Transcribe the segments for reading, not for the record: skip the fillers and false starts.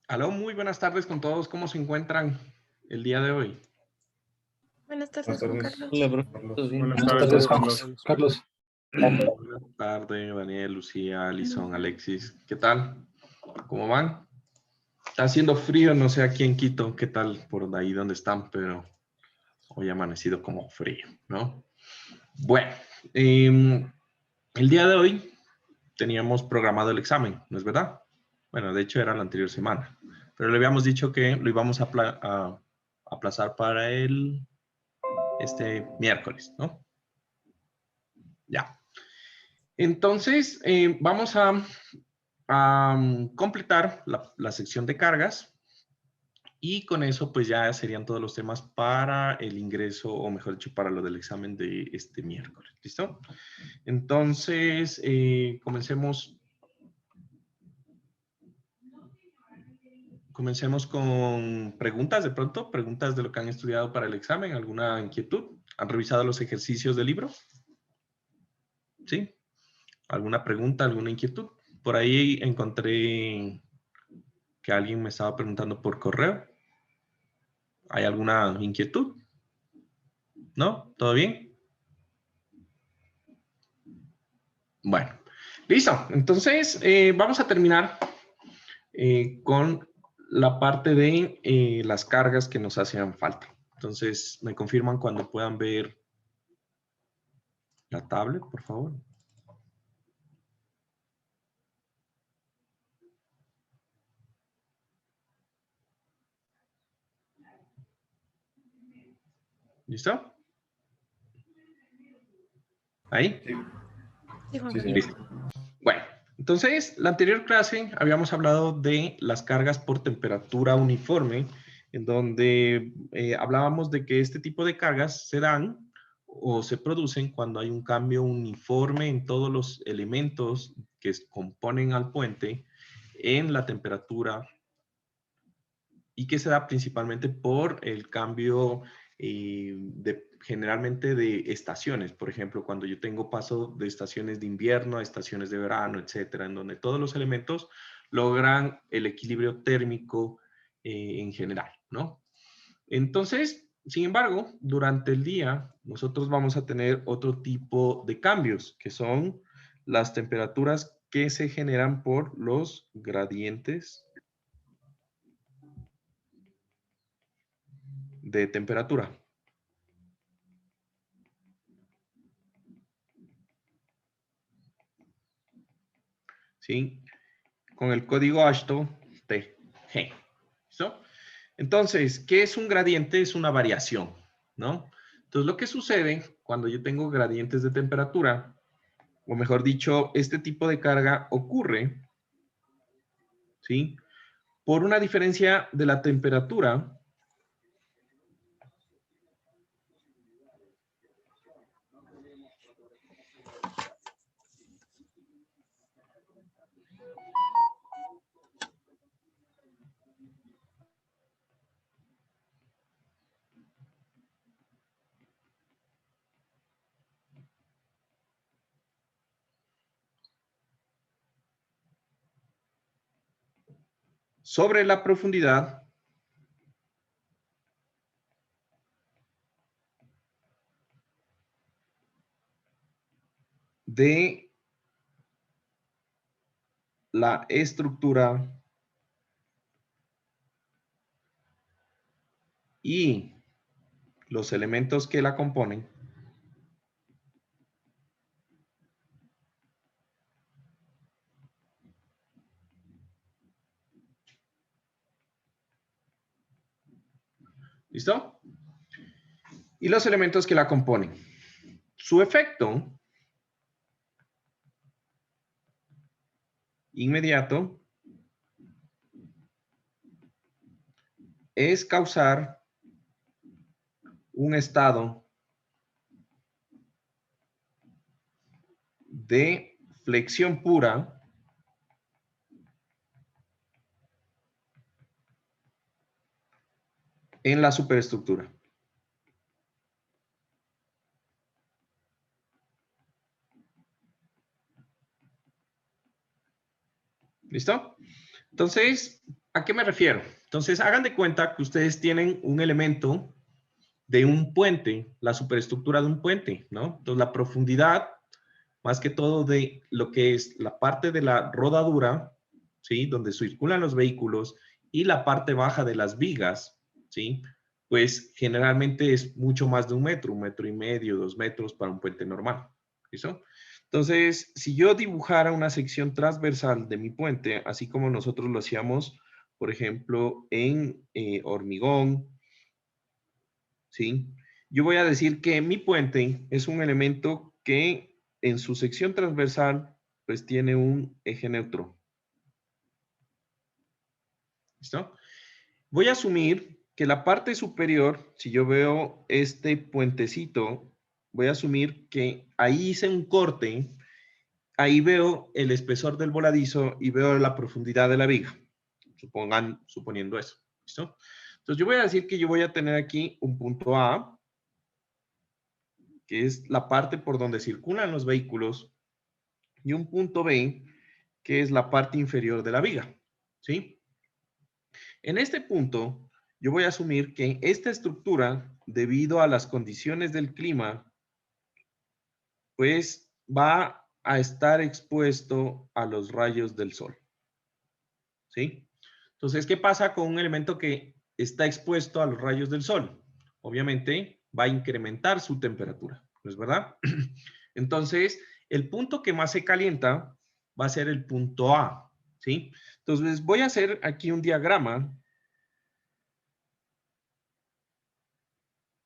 Aló, muy buenas tardes con todos. ¿Cómo se encuentran el día de hoy? Buenas Buenas tardes, Juan tardes, Carlos. Hola, bro. ¿Todo Carlos. bien? Buenas Buenas tardes, tardes, Carlos. Buenas tardes, Daniel, Lucía, Alison, Alexis. ¿Qué tal? ¿Cómo van? Está haciendo frío, no sé aquí en Quito, qué tal por ahí donde están, pero hoy ha amanecido como frío, ¿no? Bueno, el día de hoy teníamos programado el examen, ¿no es verdad? Bueno, de hecho era la anterior semana, pero le habíamos dicho que lo íbamos a aplazar para este miércoles, ¿no? Ya. Entonces, vamos a completar la sección de cargas y con eso pues ya serían todos los temas para el ingreso, o mejor dicho, para lo del examen de este miércoles. ¿Listo? Entonces, comencemos con preguntas de pronto, preguntas de lo que han estudiado para el examen, alguna inquietud. ¿Han revisado los ejercicios del libro? ¿Sí? ¿Alguna pregunta, alguna inquietud? Por ahí encontré que alguien me estaba preguntando por correo. ¿Hay alguna inquietud? ¿No? ¿Todo bien? Bueno, listo. Entonces, vamos a terminar con la parte de las cargas que nos hacían falta. Entonces, me confirman cuando puedan ver la tablet, por favor. ¿Listo? ¿Ahí? Sí, Sí, Juan sí, Carlos. señor. Listo. Bueno, entonces, la anterior clase habíamos hablado de las cargas por temperatura uniforme, en donde hablábamos de que este tipo de cargas se dan o se producen cuando hay un cambio uniforme en todos los elementos que componen al puente en la temperatura y que se da principalmente por el cambio generalmente de estaciones. Por ejemplo, cuando yo tengo paso de estaciones de invierno a estaciones de verano, etcétera, en donde todos los elementos logran el equilibrio térmico en general, ¿no? Entonces, sin embargo, durante el día nosotros vamos a tener otro tipo de cambios, que son las temperaturas que se generan por los gradientes de temperatura. ¿Sí? Con el código ASHTO TG. ¿Listo? Entonces, ¿qué es un gradiente? Es una variación, ¿no? Entonces, lo que sucede cuando yo tengo gradientes de temperatura, o mejor dicho, este tipo de carga ocurre, ¿sí? Por una diferencia de la temperatura sobre la profundidad de la estructura y los elementos que la componen. ¿Listo? Y los elementos que la componen. Su efecto inmediato es causar un estado de flexión pura en la superestructura. ¿Listo? Entonces, ¿A qué me refiero? Entonces, hagan de cuenta que ustedes tienen un elemento de un puente, la superestructura de un puente, ¿no? Entonces, la profundidad, más que todo de lo que es la parte de la rodadura, ¿sí? Donde circulan los vehículos y la parte baja de las vigas, ¿sí? Pues generalmente es mucho más de 1 metro y medio, 2 metros para un puente normal, ¿listo? Entonces, si yo dibujara una sección transversal de mi puente, así como nosotros lo hacíamos, por ejemplo, en hormigón, ¿sí? Yo voy a decir que mi puente es un elemento que en su sección transversal, pues tiene un eje neutro. ¿Listo? Voy a asumir que la parte superior, si yo veo este puentecito, voy a asumir que ahí hice un corte, ahí veo el espesor del voladizo y veo la profundidad de la viga. Suponiendo eso. ¿Listo? Entonces yo voy a decir que yo voy a tener aquí un punto A, que es la parte por donde circulan los vehículos, y un punto B, que es la parte inferior de la viga, ¿sí? En este punto, yo voy a asumir que esta estructura, debido a las condiciones del clima, pues va a estar expuesto a los rayos del sol, ¿sí? Entonces, ¿qué pasa con un elemento que está expuesto a los rayos del sol? Obviamente, va a incrementar su temperatura, ¿no es verdad? Entonces, el punto que más se calienta va a ser el punto A, ¿sí? Entonces, voy a hacer aquí un diagrama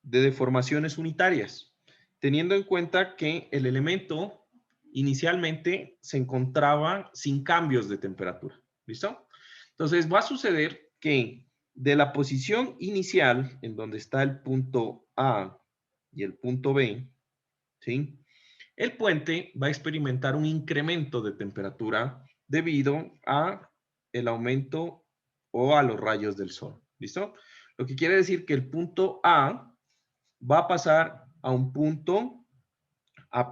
de deformaciones unitarias, teniendo en cuenta que el elemento inicialmente se encontraba sin cambios de temperatura, ¿listo? Entonces, va a suceder que de la posición inicial, en donde está el punto A y el punto B, ¿sí? El puente va a experimentar un incremento de temperatura debido a el aumento o a los rayos del sol. ¿Listo? Lo que quiere decir que el punto A va a pasar a un punto A'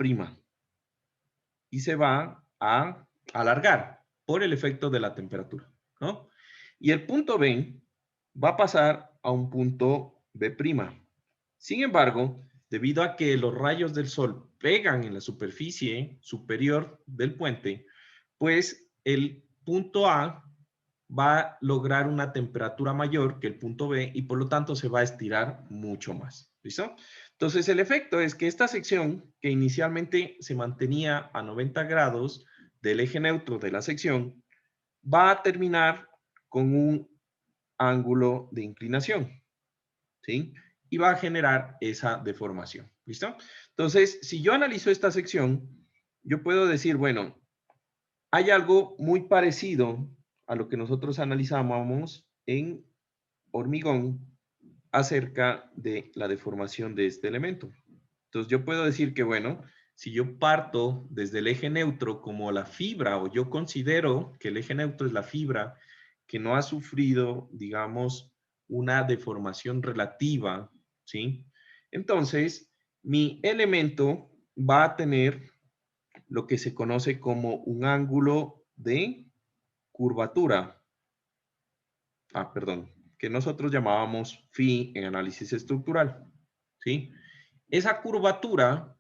y se va a alargar por el efecto de la temperatura, ¿no? Y el punto B va a pasar a un punto B'. Sin embargo, debido a que los rayos del sol pegan en la superficie superior del puente, pues el punto A va a lograr una temperatura mayor que el punto B y por lo tanto se va a estirar mucho más. ¿Listo? Entonces el efecto es que esta sección que inicialmente se mantenía a 90 grados del eje neutro de la sección va a terminar con un ángulo de inclinación, ¿sí? Y va a generar esa deformación. ¿Listo? Entonces, si yo analizo esta sección, yo puedo decir, bueno, hay algo muy parecido a lo que nosotros analizábamos en hormigón acerca de la deformación de este elemento. Entonces, yo puedo decir que, bueno, si yo parto desde el eje neutro como la fibra, o yo considero que el eje neutro es la fibra que no ha sufrido, digamos, una deformación relativa, ¿sí? Entonces, mi elemento va a tener lo que se conoce como un ángulo de curvatura. Perdón, que nosotros llamábamos phi en análisis estructural, ¿sí? Esa curvatura,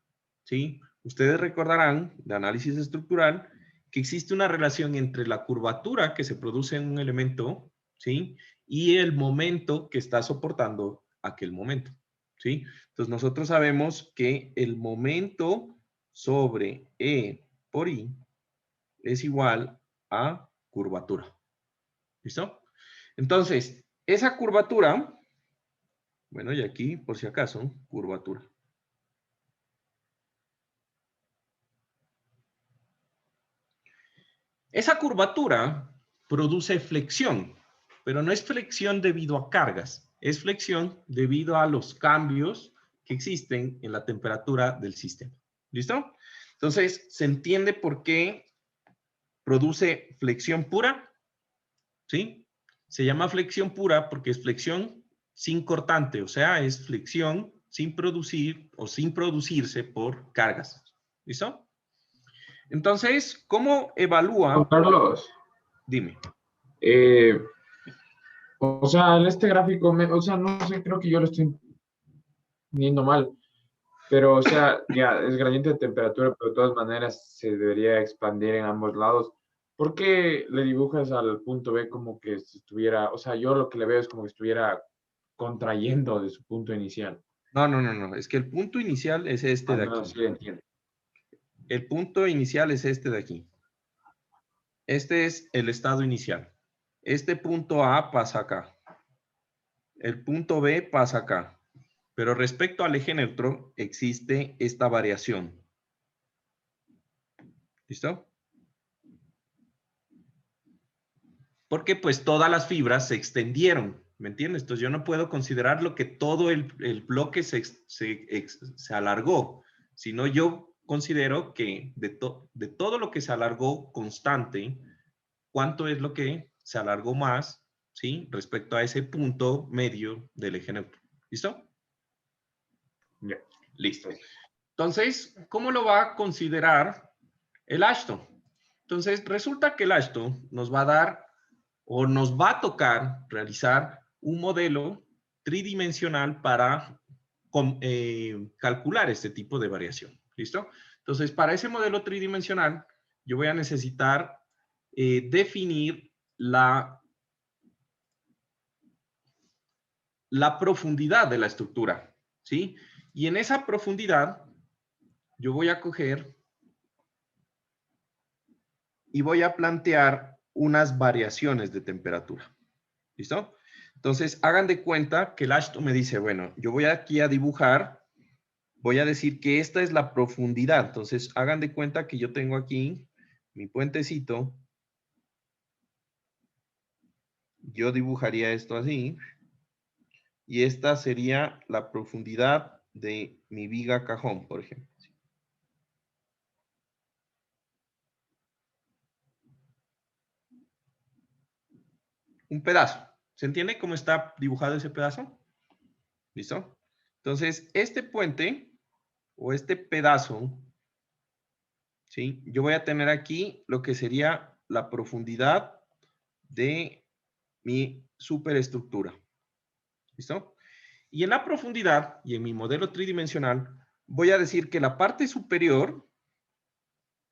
¿sí? Ustedes recordarán de análisis estructural que existe una relación entre la curvatura que se produce en un elemento, ¿sí? Y el momento que está soportando aquel momento, ¿sí? Entonces nosotros sabemos que el momento sobre E por I es igual a curvatura. ¿Listo? Entonces, esa curvatura, bueno, y aquí, por si acaso, curvatura. Esa curvatura produce flexión, pero no es flexión debido a cargas, es flexión debido a los cambios que existen en la temperatura del sistema. ¿Listo? Entonces, ¿se entiende por qué produce flexión pura? ¿Sí? Se llama flexión pura porque es flexión sin cortante, o sea, es flexión sin producir o sin producirse por cargas. ¿Listo? Entonces, ¿cómo Juan evalúa? Carlos, Dime. eh, O sea, en este gráfico, o sea, no sé, creo que yo lo estoy viendo mal. Pero, o sea, ya es gradiente de temperatura, pero de todas maneras se debería expandir en ambos lados. ¿Por qué le dibujas al punto B como que si estuviera, o sea, yo lo que le veo es como que estuviera contrayendo de su punto inicial? No, no, no, no. Es que el punto inicial es este Al de menos aquí. así lo entiendo. El punto inicial es este de aquí. Este es el estado inicial. Este punto A pasa acá. El punto B pasa acá. Pero respecto al eje neutro existe esta variación. ¿Listo? Porque pues todas las fibras se extendieron, ¿me entiendes? Entonces yo no puedo considerarlo que todo el bloque se alargó, sino yo considero que de todo lo que se alargó constante, ¿cuánto es lo que se alargó más, ¿sí? Respecto a ese punto medio del eje neutro. ¿Listo? Ya. Listo. Entonces, ¿cómo lo va a considerar el Ashton? Entonces, resulta que el Ashton nos va a dar o nos va a tocar realizar un modelo tridimensional para calcular este tipo de variación. ¿Listo? Entonces, para ese modelo tridimensional, yo voy a necesitar definir la profundidad de la estructura, ¿sí? Y en esa profundidad, yo voy a coger y voy a plantear unas variaciones de temperatura. ¿Listo? Entonces, hagan de cuenta que el Ashton me dice, bueno, yo voy aquí a dibujar, voy a decir que esta es la profundidad. Entonces, hagan de cuenta que yo tengo aquí mi puentecito. Yo dibujaría esto así. Y esta sería la profundidad de mi viga cajón, por ejemplo. Un pedazo. ¿Se entiende cómo está dibujado ese pedazo? ¿Listo? Entonces, este puente o este pedazo, ¿sí? Yo voy a tener aquí lo que sería la profundidad de mi superestructura. ¿Listo? Y en la profundidad y en mi modelo tridimensional, voy a decir que la parte superior,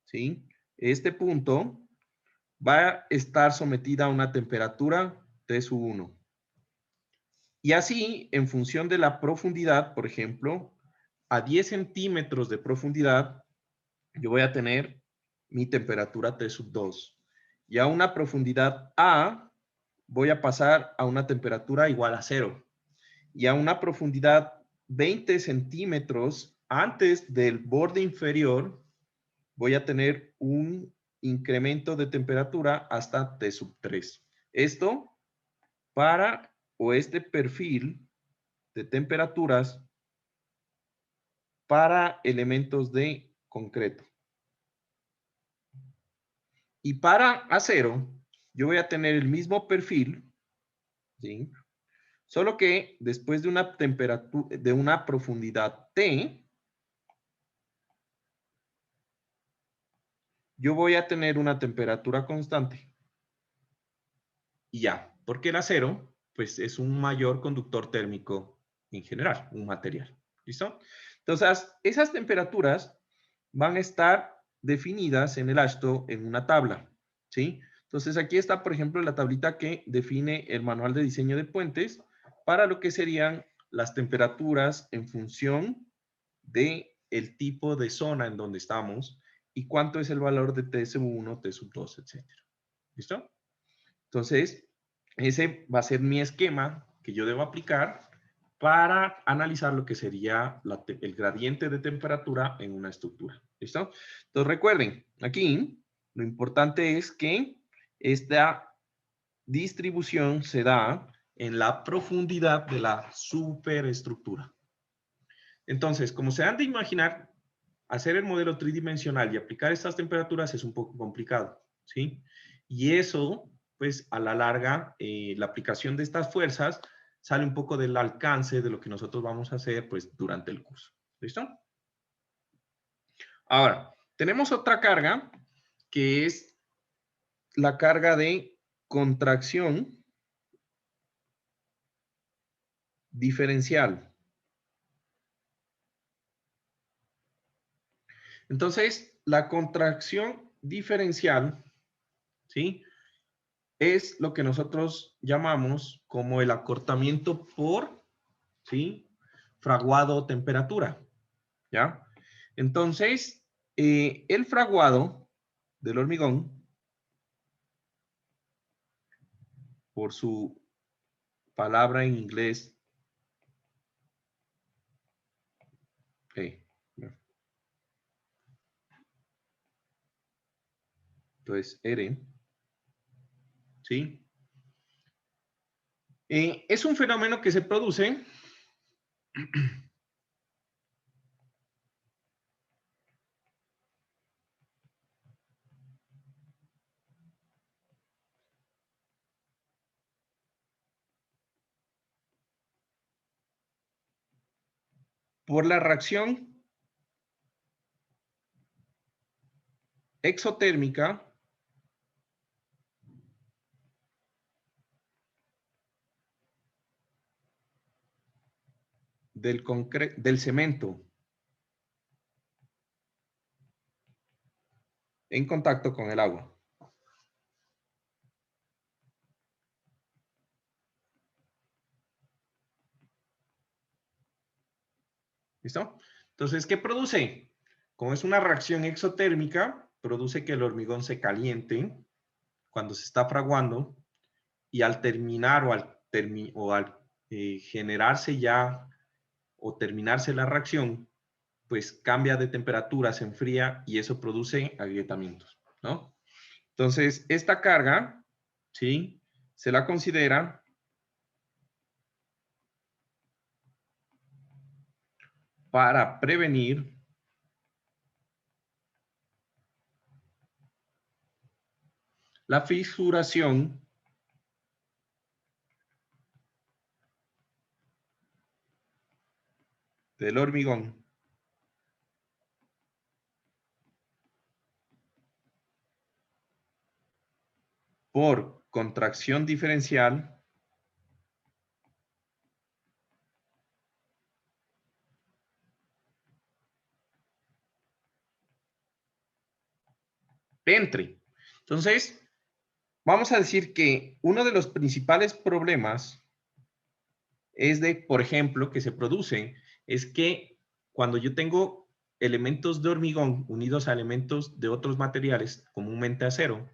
¿sí? Este punto va a estar sometida a una temperatura T sub 1. Y así, en función de la profundidad, por ejemplo, a 10 centímetros de profundidad, yo voy a tener mi temperatura T sub 2. Y a una profundidad A, voy a pasar a una temperatura igual a 0. Y a una profundidad 20 centímetros antes del borde inferior, voy a tener un incremento de temperatura hasta T sub 3. Esto para o este perfil de temperaturas para elementos de concreto. Y para acero, yo voy a tener el mismo perfil, ¿sí? Solo que después de una temperatura, de una profundidad T, yo voy a tener una temperatura constante. Y ya, porque el acero, pues es un mayor conductor térmico en general, un material. ¿Listo? Entonces, esas temperaturas van a estar definidas en el ASHTO en una tabla, ¿sí? Entonces, aquí está, por ejemplo, la tablita que define el manual de diseño de puentes para lo que serían las temperaturas en función de el tipo de zona en donde estamos y cuánto es el valor de T sub 1, T sub 2, etcétera. ¿Listo? Entonces, ese va a ser mi esquema que yo debo aplicar para analizar lo que sería el gradiente de temperatura en una estructura. ¿Listo? Entonces, recuerden, aquí lo importante es que esta distribución se da en la profundidad de la superestructura. Entonces, como se han de imaginar, hacer el modelo tridimensional y aplicar estas temperaturas es un poco complicado, ¿sí? Y eso, pues, a la larga, la aplicación de estas fuerzas sale un poco del alcance de lo que nosotros vamos a hacer, pues, durante el curso. ¿Listo? Ahora, tenemos otra carga, que es la carga de contracción diferencial. Entonces, la contracción diferencial, ¿sí?, es lo que nosotros llamamos como el acortamiento por, ¿sí?, fraguado o temperatura, ¿ya? Entonces, el fraguado del hormigón, por su palabra en inglés, entonces R, ¿sí? Es un fenómeno que se produce por la reacción exotérmica del cemento en contacto con el agua. ¿Listo? Entonces, ¿qué produce? Como es una reacción exotérmica, produce que el hormigón se caliente cuando se está fraguando y al terminar o al generarse ya o terminarse la reacción, pues cambia de temperatura, se enfría y eso produce agrietamientos, ¿no? Entonces, esta carga, ¿sí?, se la considera para prevenir la fisuración del hormigón por contracción diferencial entre. Entonces, vamos a decir que uno de los principales problemas es de, por ejemplo, que se produce, es que cuando yo tengo elementos de hormigón unidos a elementos de otros materiales, comúnmente acero,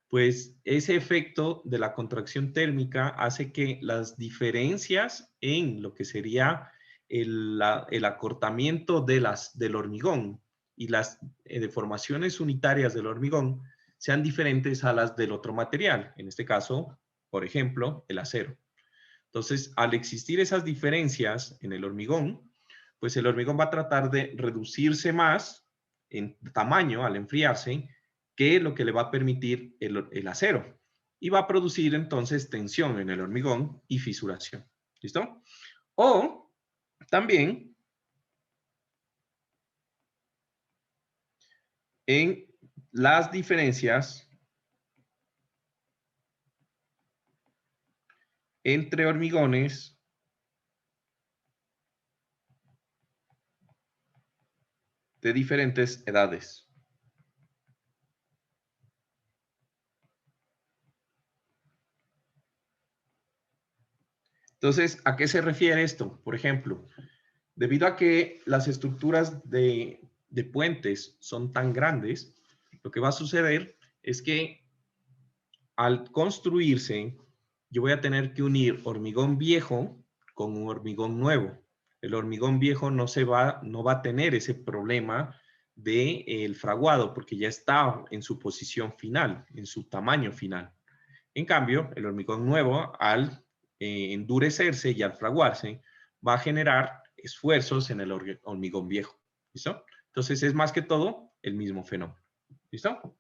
pues ese efecto de la contracción térmica hace que las diferencias en lo que sería el acortamiento del hormigón y las deformaciones unitarias del hormigón sean diferentes a las del otro material, en este caso, por ejemplo, el acero. Entonces, al existir esas diferencias en el hormigón, pues el hormigón va a tratar de reducirse más en tamaño al enfriarse que lo que le va a permitir el acero. Y va a producir entonces tensión en el hormigón y fisuración. ¿Listo? O también en las diferencias entre hormigones de diferentes edades. Entonces, ¿a qué se refiere esto? Por ejemplo, debido a que las estructuras de puentes son tan grandes, lo que va a suceder es que al construirse, yo voy a tener que unir hormigón viejo con un hormigón nuevo. El hormigón viejo no va a tener ese problema del fraguado porque ya está en su posición final, en su tamaño final. En cambio, el hormigón nuevo, al endurecerse y al fraguarse, va a generar esfuerzos en el hormigón viejo. ¿Listo? Entonces, es más que todo el mismo fenómeno. ¿Listo?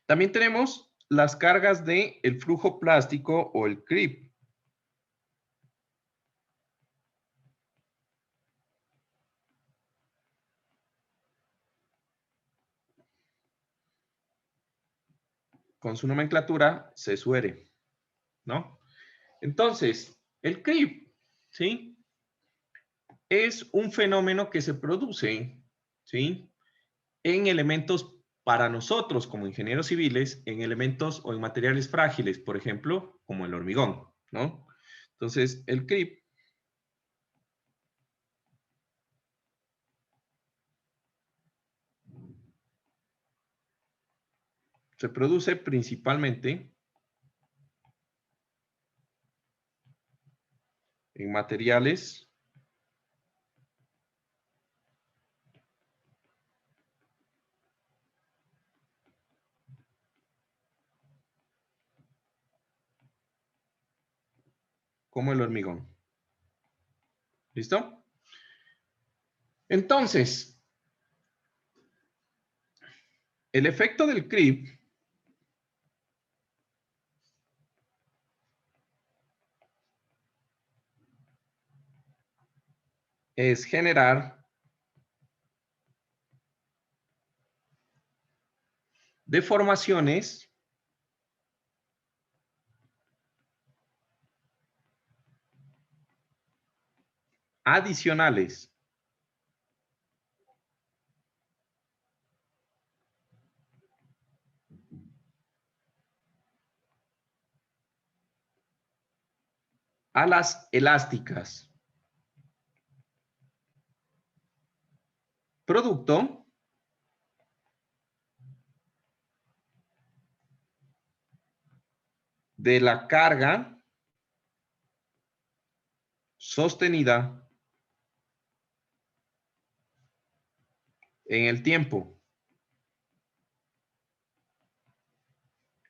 También tenemos las cargas del flujo plástico o el creep. Con su nomenclatura, C sub R, ¿no? Entonces, el creep ¿sí? Es un fenómeno que se produce, ¿sí? En elementos para nosotros como ingenieros civiles, en elementos o en materiales frágiles, por ejemplo, como el hormigón, ¿no? Entonces, el creep se produce principalmente en materiales como el hormigón. ¿Listo? Entonces, el efecto del creep es generar deformaciones adicionales a las elásticas, producto de la carga sostenida en el tiempo,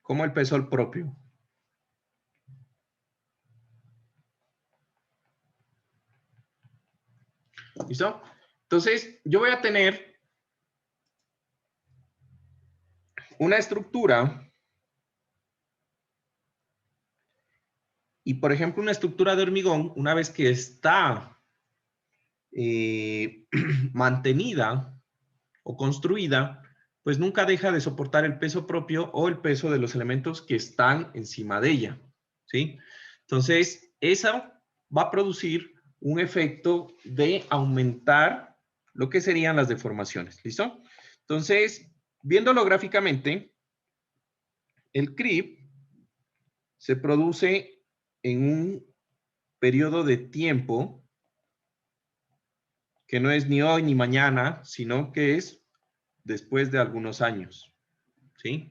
como el peso propio. ¿Listo? Entonces, yo voy a tener una estructura y, por ejemplo, una estructura de hormigón, una vez que está mantenida o construida, pues nunca deja de soportar el peso propio o el peso de los elementos que están encima de ella, ¿sí? Entonces, eso va a producir un efecto de aumentar lo que serían las deformaciones, ¿listo? Entonces, viéndolo gráficamente, el creep se produce en un periodo de tiempo que no es ni hoy ni mañana, sino que es después de algunos años, ¿sí?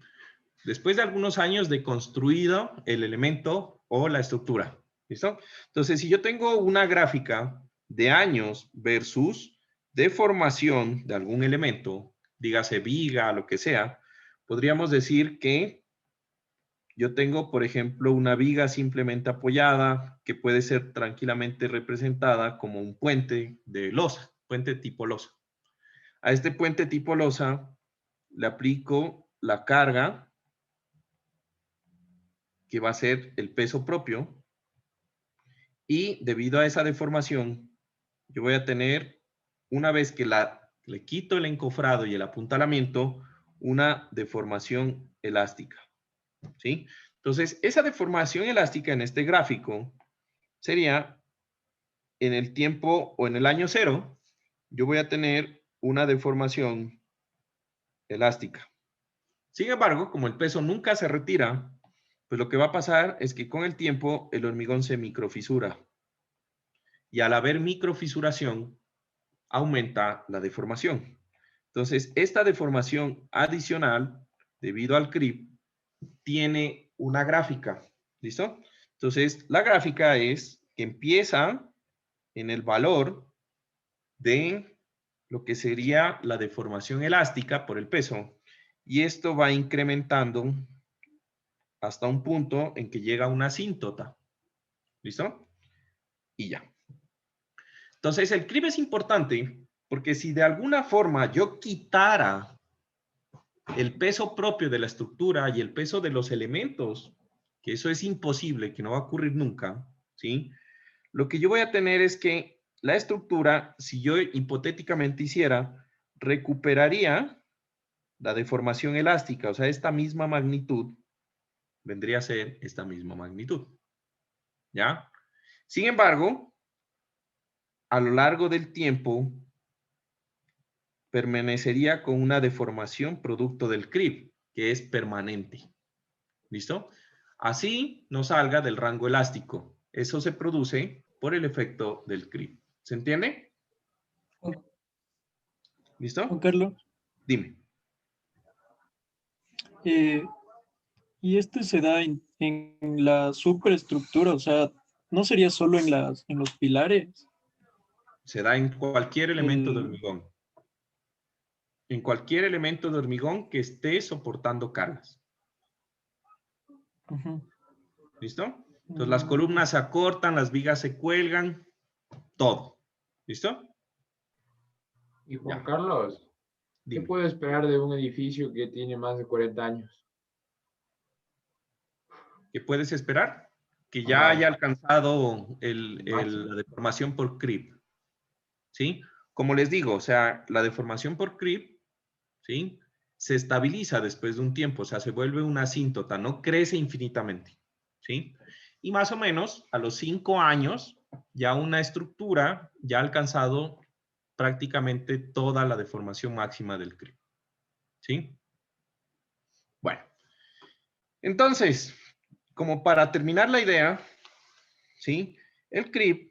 Después de algunos años de construido el elemento o la estructura, ¿listo? Entonces, si yo tengo una gráfica de años versus deformación de algún elemento, dígase viga, lo que sea, podríamos decir que yo tengo, por ejemplo, una viga simplemente apoyada que puede ser tranquilamente representada como un puente de losa, puente tipo losa. A este puente tipo losa le aplico la carga que va a ser el peso propio y debido a esa deformación yo voy a tener, una vez que le quito el encofrado y el apuntalamiento, una deformación elástica, ¿sí? Entonces, esa deformación elástica en este gráfico sería en el tiempo o en el año cero, yo voy a tener una deformación elástica. Sin embargo, como el peso nunca se retira, pues lo que va a pasar es que con el tiempo el hormigón se microfisura. Y al haber microfisuración, aumenta la deformación. Entonces, esta deformación adicional, debido al creep, tiene una gráfica. ¿Listo? Entonces, la gráfica es que empieza en el valor de lo que sería la deformación elástica por el peso. Y esto va incrementando hasta un punto en que llega a una asíntota. ¿Listo? Y ya. Entonces, el creep es importante porque si de alguna forma yo quitara el peso propio de la estructura y el peso de los elementos, que eso es imposible, que no va a ocurrir nunca, ¿sí? Lo que yo voy a tener es que la estructura, si yo hipotéticamente hiciera, recuperaría la deformación elástica, o sea, esta misma magnitud, vendría a ser esta misma magnitud, ¿ya? Sin embargo, a lo largo del tiempo permanecería con una deformación producto del CRIP, que es permanente. ¿Listo? Así no salga del rango elástico. Eso se produce por el efecto del CRIP. ¿Se entiende? Juan ¿Listo? Carlos, Dime. y este se da en la superestructura, o sea, no sería solo en los pilares. Se da en cualquier elemento de El, hormigón. En cualquier elemento de hormigón que esté soportando cargas. ujú, ¿Listo? Entonces las columnas se acortan, las vigas se cuelgan, todo. ¿Listo? Y Juan Ya, Carlos, ¿qué dime. puedo esperar de un edificio que tiene más de 40 años? ¿Qué puedes esperar? Que ya Ajá, haya alcanzado el máximo. la deformación por creep. ¿Sí? Como les digo, o sea, la deformación por creep, ¿sí? Se estabiliza después de un tiempo, o sea, se vuelve una asíntota, no crece infinitamente, ¿sí? Y más o menos a los 5 años, ya una estructura ya ha alcanzado prácticamente toda la deformación máxima del creep, ¿sí? Bueno, entonces, como para terminar la idea, ¿sí? El creep,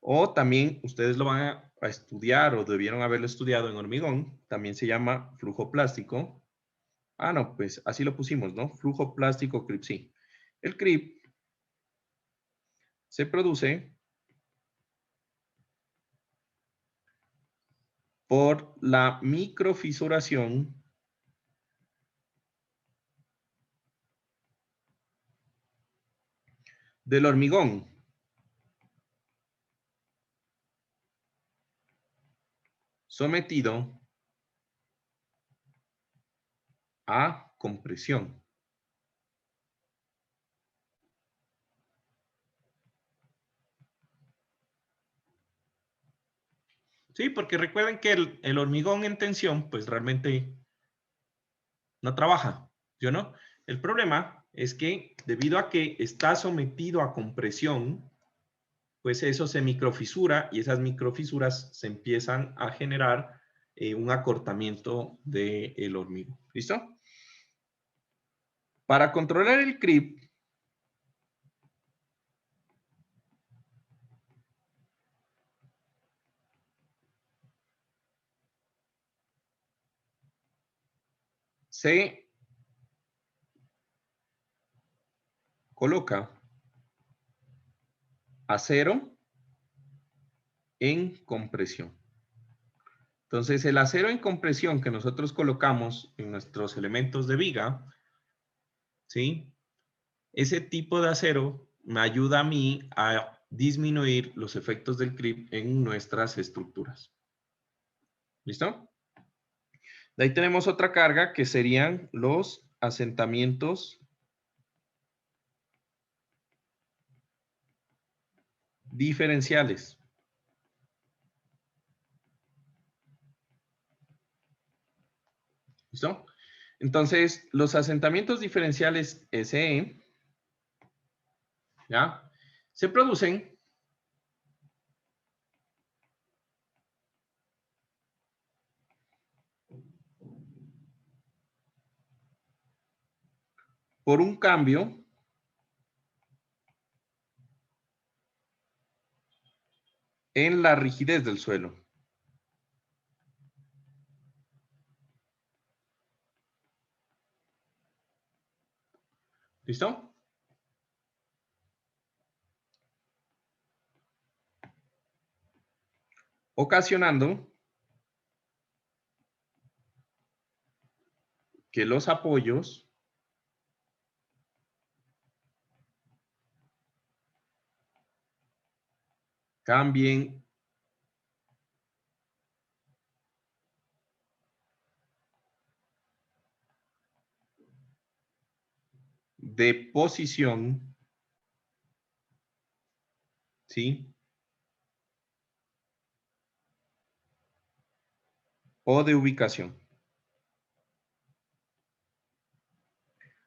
o también ustedes lo van a estudiar o debieron haberlo estudiado en hormigón, también se llama flujo plástico. Ah, no, pues así lo pusimos, ¿no? Flujo plástico creep, sí. El creep se produce por la microfisuración del hormigón sometido a compresión. Sí, porque recuerden que el hormigón en tensión, pues realmente no trabaja, ¿yo no? El problema es que debido a que está sometido a compresión, pues eso se microfisura y esas microfisuras se empiezan a generar un acortamiento del hormigón. ¿Listo? Para controlar el creep, se coloca acero en compresión. Entonces, el acero en compresión que nosotros colocamos en nuestros elementos de viga, ¿sí? Ese tipo de acero me ayuda a mí a disminuir los efectos del creep en nuestras estructuras. ¿Listo? De ahí tenemos otra carga que serían los asentamientos diferenciales. ¿Listo? Entonces, los asentamientos diferenciales SE, ¿ya? Se producen por un cambio en la rigidez del suelo. ¿Listo? Ocasionando que los apoyos cambien de posición, ¿sí? O de ubicación.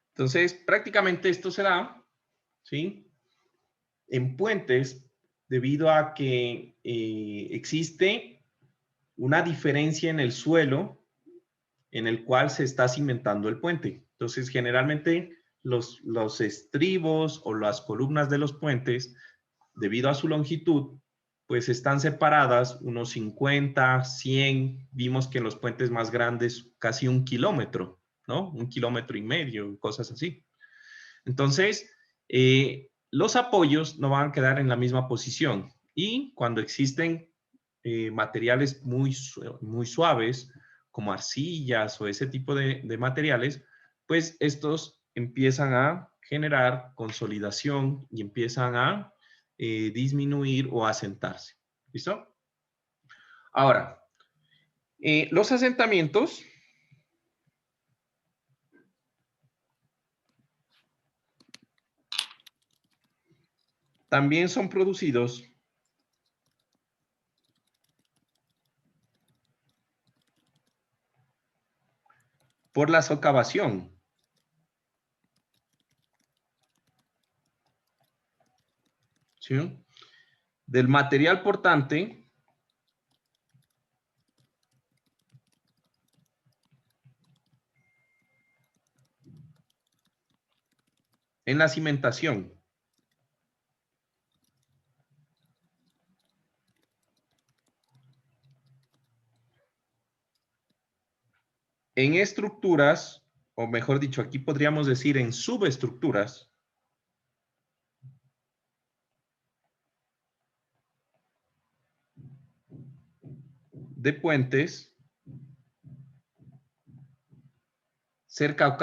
Entonces, prácticamente esto se da, ¿sí? en puentes debido a que existe una diferencia en el suelo en el cual se está cimentando el puente. Entonces, generalmente los estribos o las columnas de los puentes, debido a su longitud, pues están separadas unos 50, 100, vimos que en los puentes más grandes casi 1 kilómetro, ¿no? 1,5 kilómetros, cosas así. Entonces, los apoyos no van a quedar en la misma posición y cuando existen materiales muy suaves, como arcillas o ese tipo de materiales, pues estos empiezan a generar consolidación y empiezan a disminuir o asentarse. ¿Listo? Ahora, los asentamientos también son producidos por la socavación. ¿Sí? Del material portante en la cimentación. En estructuras, o mejor dicho, aquí podríamos decir en subestructuras, de puentes cerca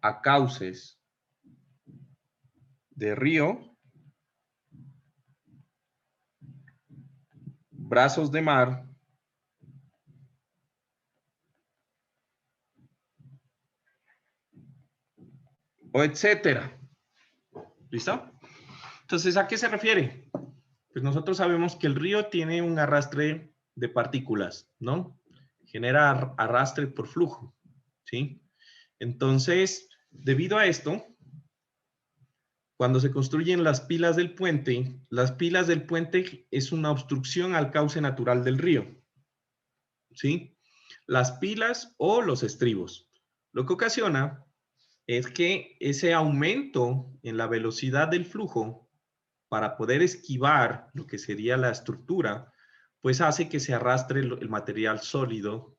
a cauces de río, brazos de mar, o etcétera. ¿Listo? Entonces, ¿a qué se refiere? Pues nosotros sabemos que el río tiene un arrastre de partículas, ¿no? Genera arrastre por flujo, ¿sí? Entonces, debido a esto, cuando se construyen las pilas del puente es una obstrucción al cauce natural del río, ¿sí? Las pilas o los estribos. Lo que ocasiona es que ese aumento en la velocidad del flujo para poder esquivar lo que sería la estructura, pues hace que se arrastre el material sólido,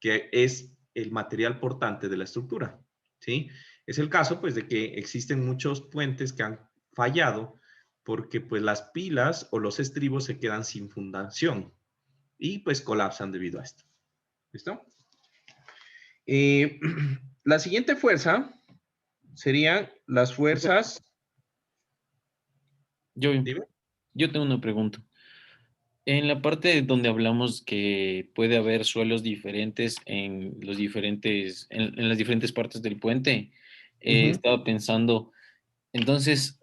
que es el material portante de la estructura, ¿sí? Es el caso, pues, de que existen muchos puentes que han fallado porque, pues, las pilas o los estribos se quedan sin fundación y, pues, colapsan debido a esto. ¿Listo? La siguiente fuerza serían las fuerzas... Dime. Yo tengo una pregunta. En la parte donde hablamos que puede haber suelos diferentes en las diferentes partes del puente, estaba pensando, entonces,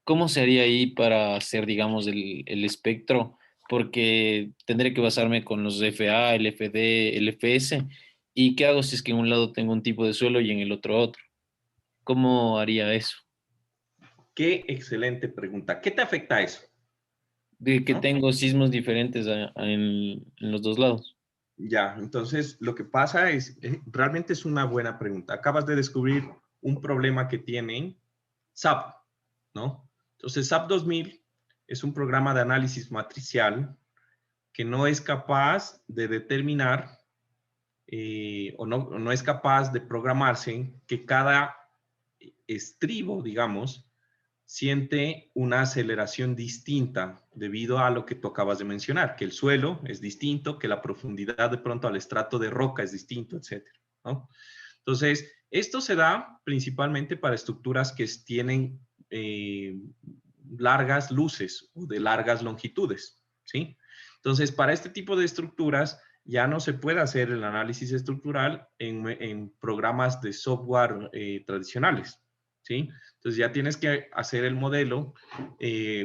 ¿cómo se haría ahí para hacer, digamos, el espectro? Porque tendré que basarme con los FA, el FD, el FS. ¿Y qué hago si es que en un lado tengo un tipo de suelo y en el otro? ¿Cómo haría eso? Qué excelente pregunta. ¿Qué te afecta eso? De que ¿No? tengo sismos diferentes en los dos lados. Ya, entonces lo que pasa es, realmente es una buena pregunta. Acabas de descubrir un problema que tienen SAP, ¿no? Entonces SAP 2000 es un programa de análisis matricial que no es capaz de determinar o no es capaz de programarse que cada estribo, digamos, siente una aceleración distinta debido a lo que tú acabas de mencionar, que el suelo es distinto, que la profundidad de pronto al estrato de roca es distinto, etcétera, ¿no? Entonces, esto se da principalmente para estructuras que tienen largas luces o de largas longitudes, ¿sí? Entonces, para este tipo de estructuras ya no se puede hacer el análisis estructural en programas de software tradicionales, ¿sí? Entonces ya tienes que hacer el modelo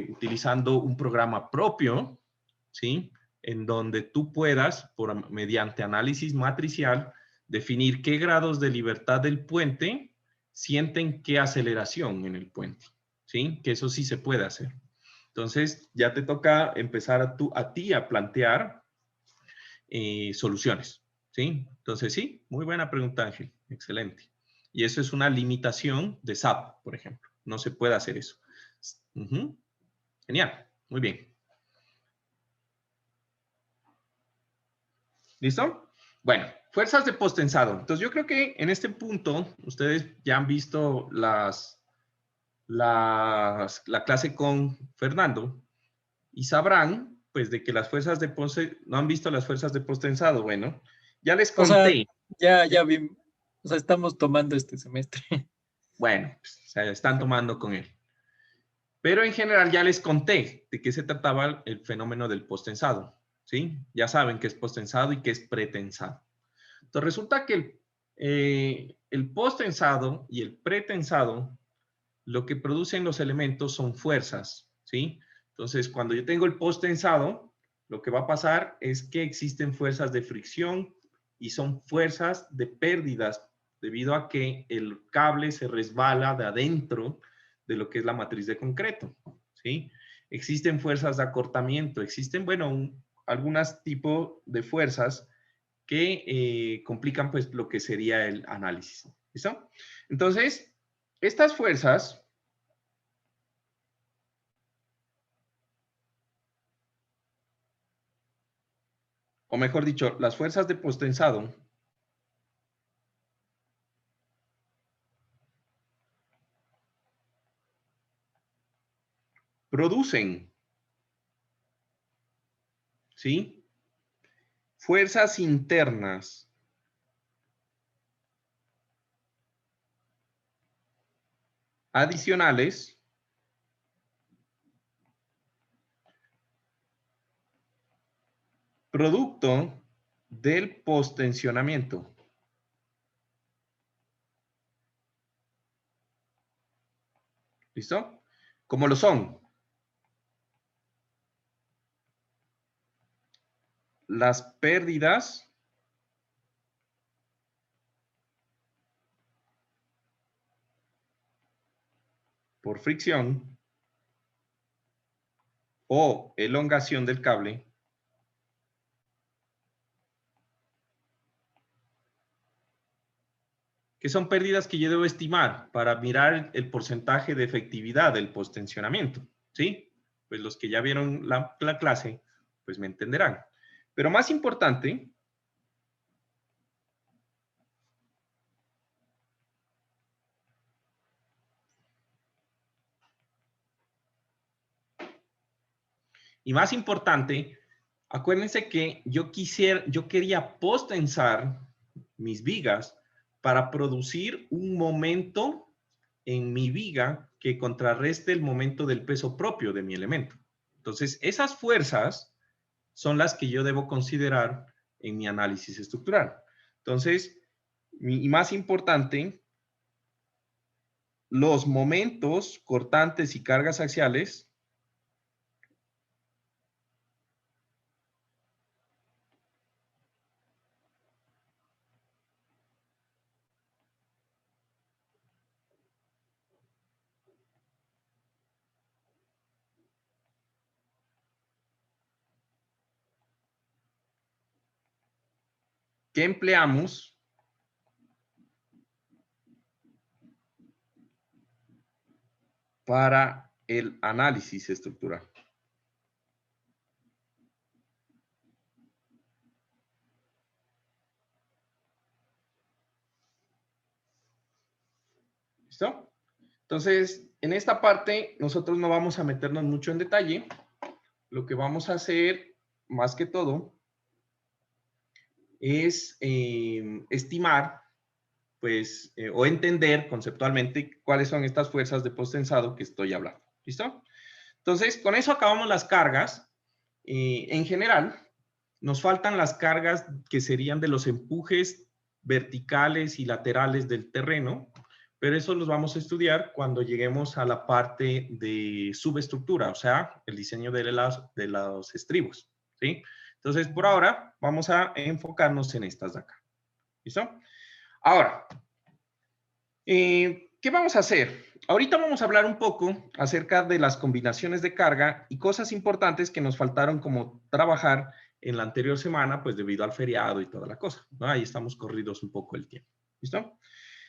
utilizando un programa propio, ¿sí? En donde tú puedas, mediante análisis matricial, definir qué grados de libertad del puente sienten qué aceleración en el puente, ¿sí? Que eso sí se puede hacer. Entonces, ya te toca empezar a ti a plantear soluciones, ¿sí? Entonces, sí, muy buena pregunta, Ángel. Excelente. Y eso es una limitación de SAP, por ejemplo. No se puede hacer eso. Genial. Muy bien. ¿Listo? Bueno, fuerzas de posttensado. Entonces, yo creo que en este punto, ustedes ya han visto la clase con Fernando y sabrán, pues, de que las fuerzas de no han visto las fuerzas de posttensado. Bueno, ya les O sea, conté. ya vi, o sea, estamos tomando este semestre. Bueno, pues, se están tomando con él. Pero en general ya les conté de qué se trataba el fenómeno del posttensado, ¿sí? Ya saben qué es posttensado y qué es pretensado. Entonces resulta que el posttensado y el pretensado lo que producen los elementos son fuerzas, ¿sí? Entonces, cuando yo tengo el posttensado, lo que va a pasar es que existen fuerzas de fricción y son fuerzas de pérdidas debido a que el cable se resbala de adentro de lo que es la matriz de concreto, ¿sí? Existen fuerzas de acortamiento, existen, bueno, algunos tipos de fuerzas que complican pues lo que sería el análisis, ¿listo? Entonces, estas fuerzas o mejor dicho, las fuerzas de posttensado producen, ¿sí? Fuerzas internas adicionales producto del posttensionamiento. ¿Listo? ¿Cómo lo son? Las pérdidas por fricción o elongación del cable que son pérdidas que yo debo estimar para mirar el porcentaje de efectividad del posttensionamiento, ¿sí? Pues los que ya vieron la clase, pues me entenderán. Pero más importante, acuérdense que yo quería posttensar mis vigas para producir un momento en mi viga que contrarreste el momento del peso propio de mi elemento. Entonces, esas fuerzas son las que yo debo considerar en mi análisis estructural. Entonces, y más importante, los momentos cortantes y cargas axiales que empleamos para el análisis estructural. ¿Listo? Entonces, en esta parte, nosotros no vamos a meternos mucho en detalle. Lo que vamos a hacer, más que todo, es estimar, pues, o entender conceptualmente cuáles son estas fuerzas de posttensado que estoy hablando. ¿Listo? Entonces, con eso acabamos las cargas. En general, nos faltan las cargas que serían de los empujes verticales y laterales del terreno, pero eso los vamos a estudiar cuando lleguemos a la parte de subestructura, o sea, el diseño de los estribos, ¿sí? Entonces, por ahora, vamos a enfocarnos en estas de acá. ¿Listo? Ahora, ¿qué vamos a hacer? Ahorita vamos a hablar un poco acerca de las combinaciones de carga y cosas importantes que nos faltaron como trabajar en la anterior semana, pues debido al feriado y toda la cosa, ¿no? Ahí estamos corridos un poco el tiempo. ¿Listo?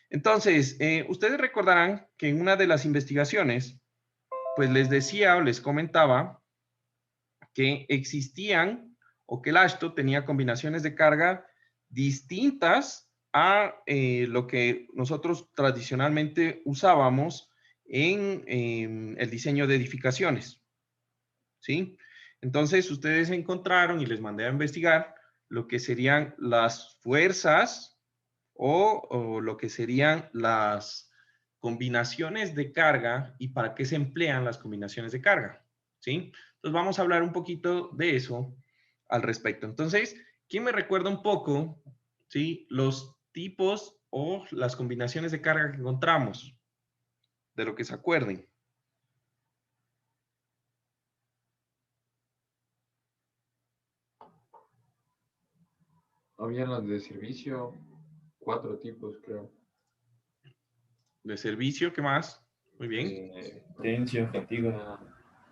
Entonces, ustedes recordarán que en una de las investigaciones, pues les decía o les comentaba que existían o que el ASHTO tenía combinaciones de carga distintas a lo que nosotros tradicionalmente usábamos en el diseño de edificaciones, ¿sí? Entonces, ustedes encontraron y les mandé a investigar lo que serían las fuerzas o lo que serían las combinaciones de carga y para qué se emplean las combinaciones de carga, ¿sí? Entonces vamos a hablar un poquito de eso al respecto. Entonces, ¿quién me recuerda un poco, ¿sí? Los tipos o las combinaciones de carga que encontramos, de lo que se acuerden. Habían las de servicio, 4 tipos, creo. De servicio, ¿qué más? Muy bien. Resistencia, fatiga,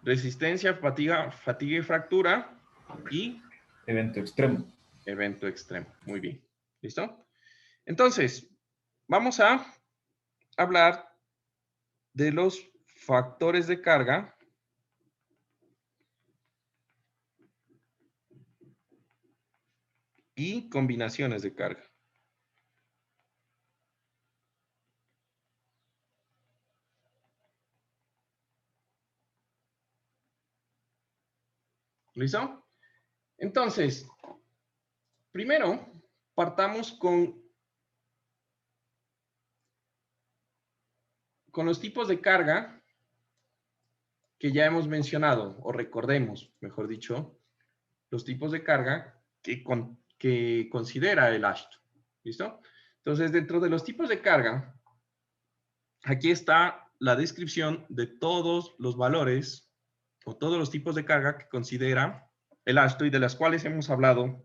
Resistencia, fatiga y fractura y evento extremo. evento extremo. Muy bien. ¿Listo? Entonces, vamos a hablar de los factores de carga y combinaciones de carga. ¿Listo? Entonces, primero, partamos con los tipos de carga que ya hemos mencionado, o recordemos, mejor dicho, los tipos de carga que considera el ASHTO. ¿Listo? Entonces, dentro de los tipos de carga, aquí está la descripción de todos los valores o todos los tipos de carga que considera el ASHTO y de las cuales hemos hablado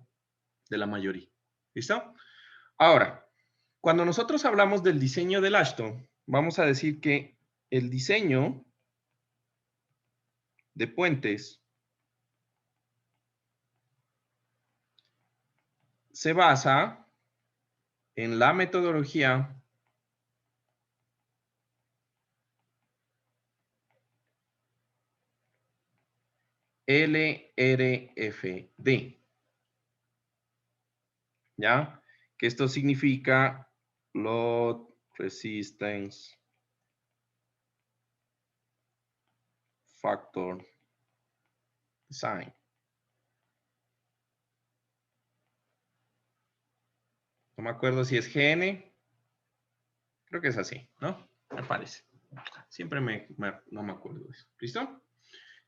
de la mayoría. ¿Listo? Ahora, cuando nosotros hablamos del diseño del ASHTO, vamos a decir que el diseño de puentes se basa en la metodología LRFD. ¿Ya? Que esto significa Load Resistance Factor Design. No me acuerdo si es GN. Creo que es así, ¿no? Me parece. Siempre no me acuerdo de eso. ¿Listo?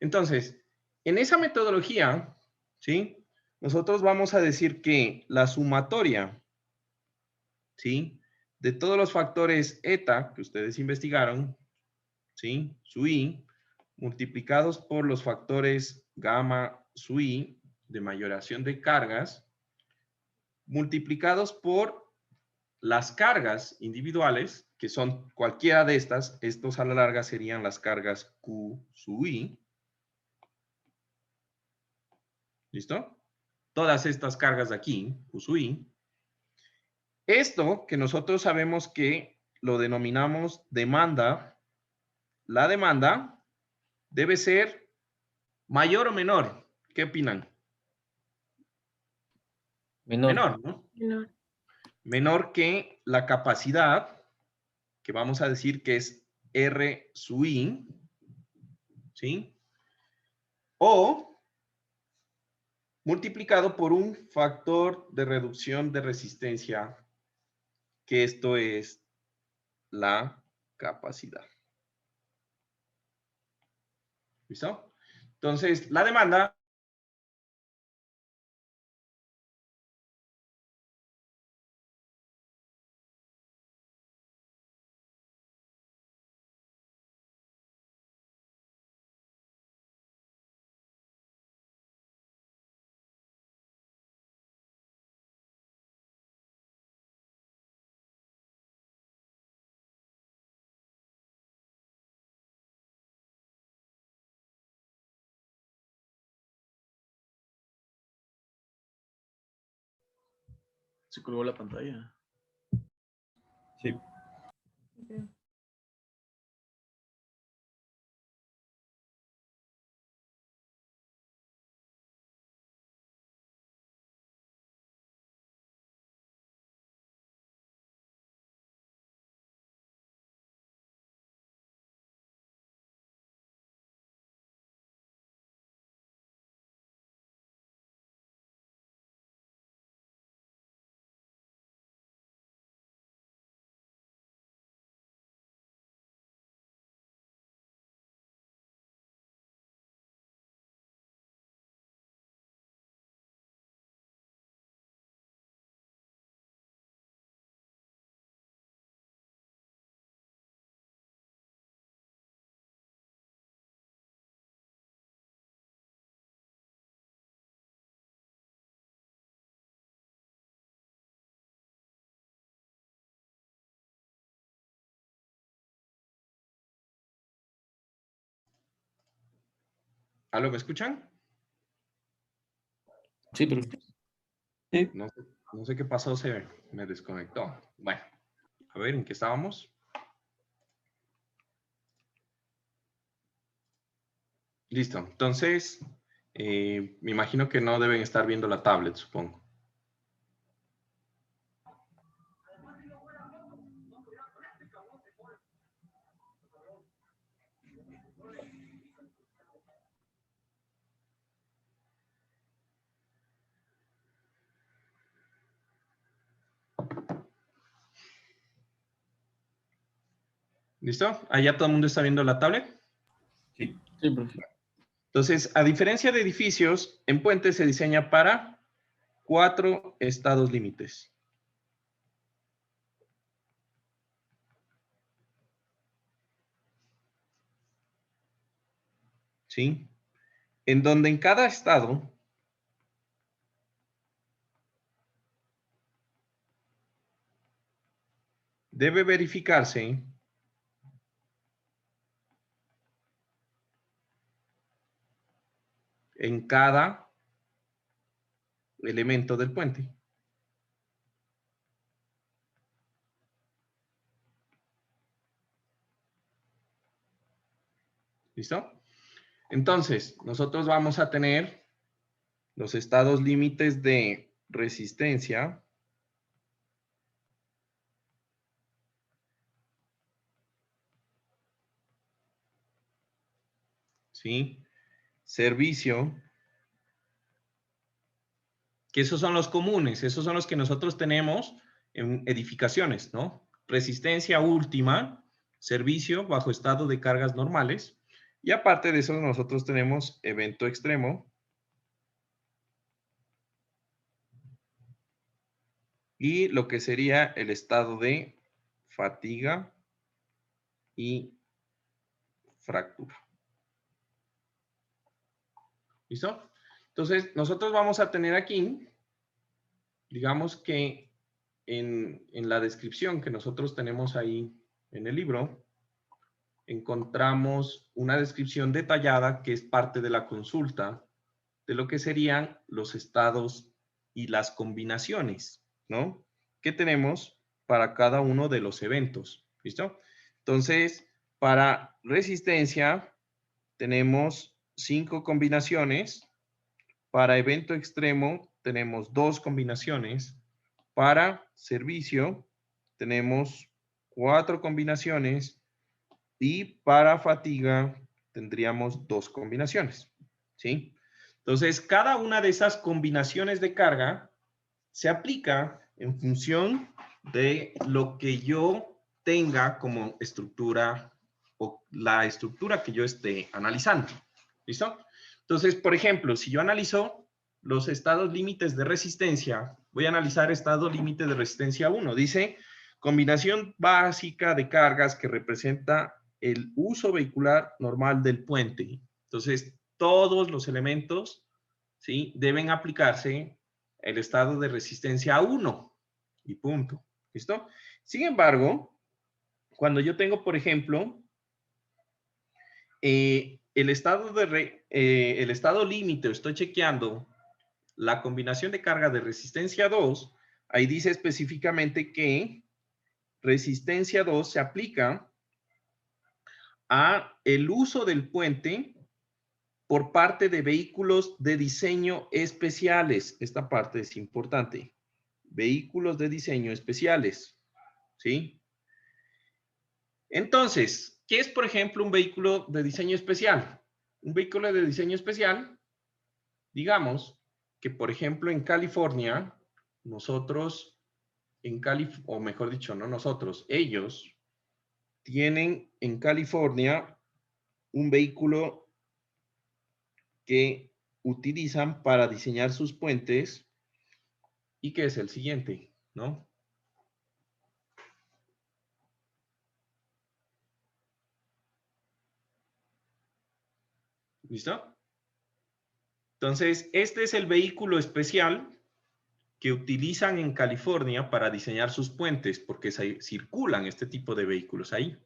Entonces, en esa metodología, ¿sí? Nosotros vamos a decir que la sumatoria, ¿sí? De todos los factores eta que ustedes investigaron, ¿sí? Su I, multiplicados por los factores gamma, su I, de mayoración de cargas, multiplicados por las cargas individuales, que son cualquiera de estas, estos a la larga serían las cargas Q su I. ¿Listo? Todas estas cargas de aquí, Q su I. Esto que nosotros sabemos que lo denominamos demanda, la demanda debe ser mayor o menor. ¿Qué opinan? Menor. Menor, ¿no? Menor. Menor que la capacidad, que vamos a decir que es R su I, ¿sí? O multiplicado por un factor de reducción de resistencia, que esto es la capacidad. ¿Listo? Entonces, la demanda Se colgó la pantalla. Sí. ¿Aló, me escuchan? Sí, profe. Sí. No sé qué pasó, se me desconectó. Bueno, a ver, ¿en qué estábamos? Listo. Entonces, me imagino que no deben estar viendo la tablet, supongo. ¿Listo? ¿Allá todo el mundo está viendo la tablet? Sí. Sí, profe. Entonces, a diferencia de edificios, en puentes se diseña para 4 estados límites. ¿Sí? En donde en cada estado debe verificarse en cada elemento del puente. ¿Listo? Entonces, nosotros vamos a tener los estados límites de resistencia. ¿Sí? Servicio. Que esos son los comunes, esos son los que nosotros tenemos en edificaciones, ¿no? Resistencia última, servicio bajo estado de cargas normales. Y aparte de eso, nosotros tenemos evento extremo. Y lo que sería el estado de fatiga y fractura. ¿Listo? Entonces, nosotros vamos a tener aquí, digamos que en la descripción que nosotros tenemos ahí en el libro, encontramos una descripción detallada que es parte de la consulta de lo que serían los estados y las combinaciones, ¿no? Que tenemos para cada uno de los eventos, ¿listo? Entonces, para resistencia tenemos 5 combinaciones, para evento extremo tenemos 2 combinaciones, para servicio tenemos 4 combinaciones y para fatiga tendríamos 2 combinaciones, ¿sí? Entonces, cada una de esas combinaciones de carga se aplica en función de lo que yo tenga como estructura o la estructura que yo esté analizando. ¿Listo? Entonces, por ejemplo, si yo analizo los estados límites de resistencia, voy a analizar estado límite de resistencia 1. Dice, combinación básica de cargas que representa el uso vehicular normal del puente. Entonces, todos los elementos, ¿sí?, deben aplicarse el estado de resistencia 1 y punto. ¿Listo? Sin embargo, cuando yo tengo, por ejemplo, el estado límite, estoy chequeando la combinación de carga de resistencia 2, ahí dice específicamente que resistencia 2 se aplica a el uso del puente por parte de vehículos de diseño especiales. Esta parte es importante. Vehículos de diseño especiales, ¿sí? Entonces, ¿qué es, por ejemplo, un vehículo de diseño especial? Un vehículo de diseño especial, digamos que, por ejemplo, en California, nosotros, o mejor dicho, no nosotros, ellos tienen en California un vehículo que utilizan para diseñar sus puentes y que es el siguiente, ¿no? ¿Listo? Entonces, este es el vehículo especial que utilizan en California para diseñar sus puentes, porque circulan este tipo de vehículos ahí.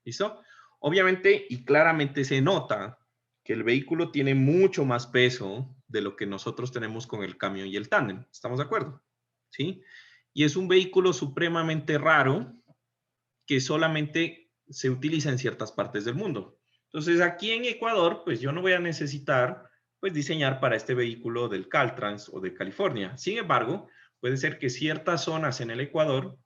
¿Listo? Obviamente y claramente se nota que el vehículo tiene mucho más peso de lo que nosotros tenemos con el camión y el tándem. ¿Estamos de acuerdo? ¿Sí? Y es un vehículo supremamente raro que solamente se utiliza en ciertas partes del mundo. Entonces, aquí en Ecuador, pues yo no voy a necesitar, pues, diseñar para este vehículo del Caltrans o de California. Sin embargo, puede ser que ciertas zonas en el Ecuador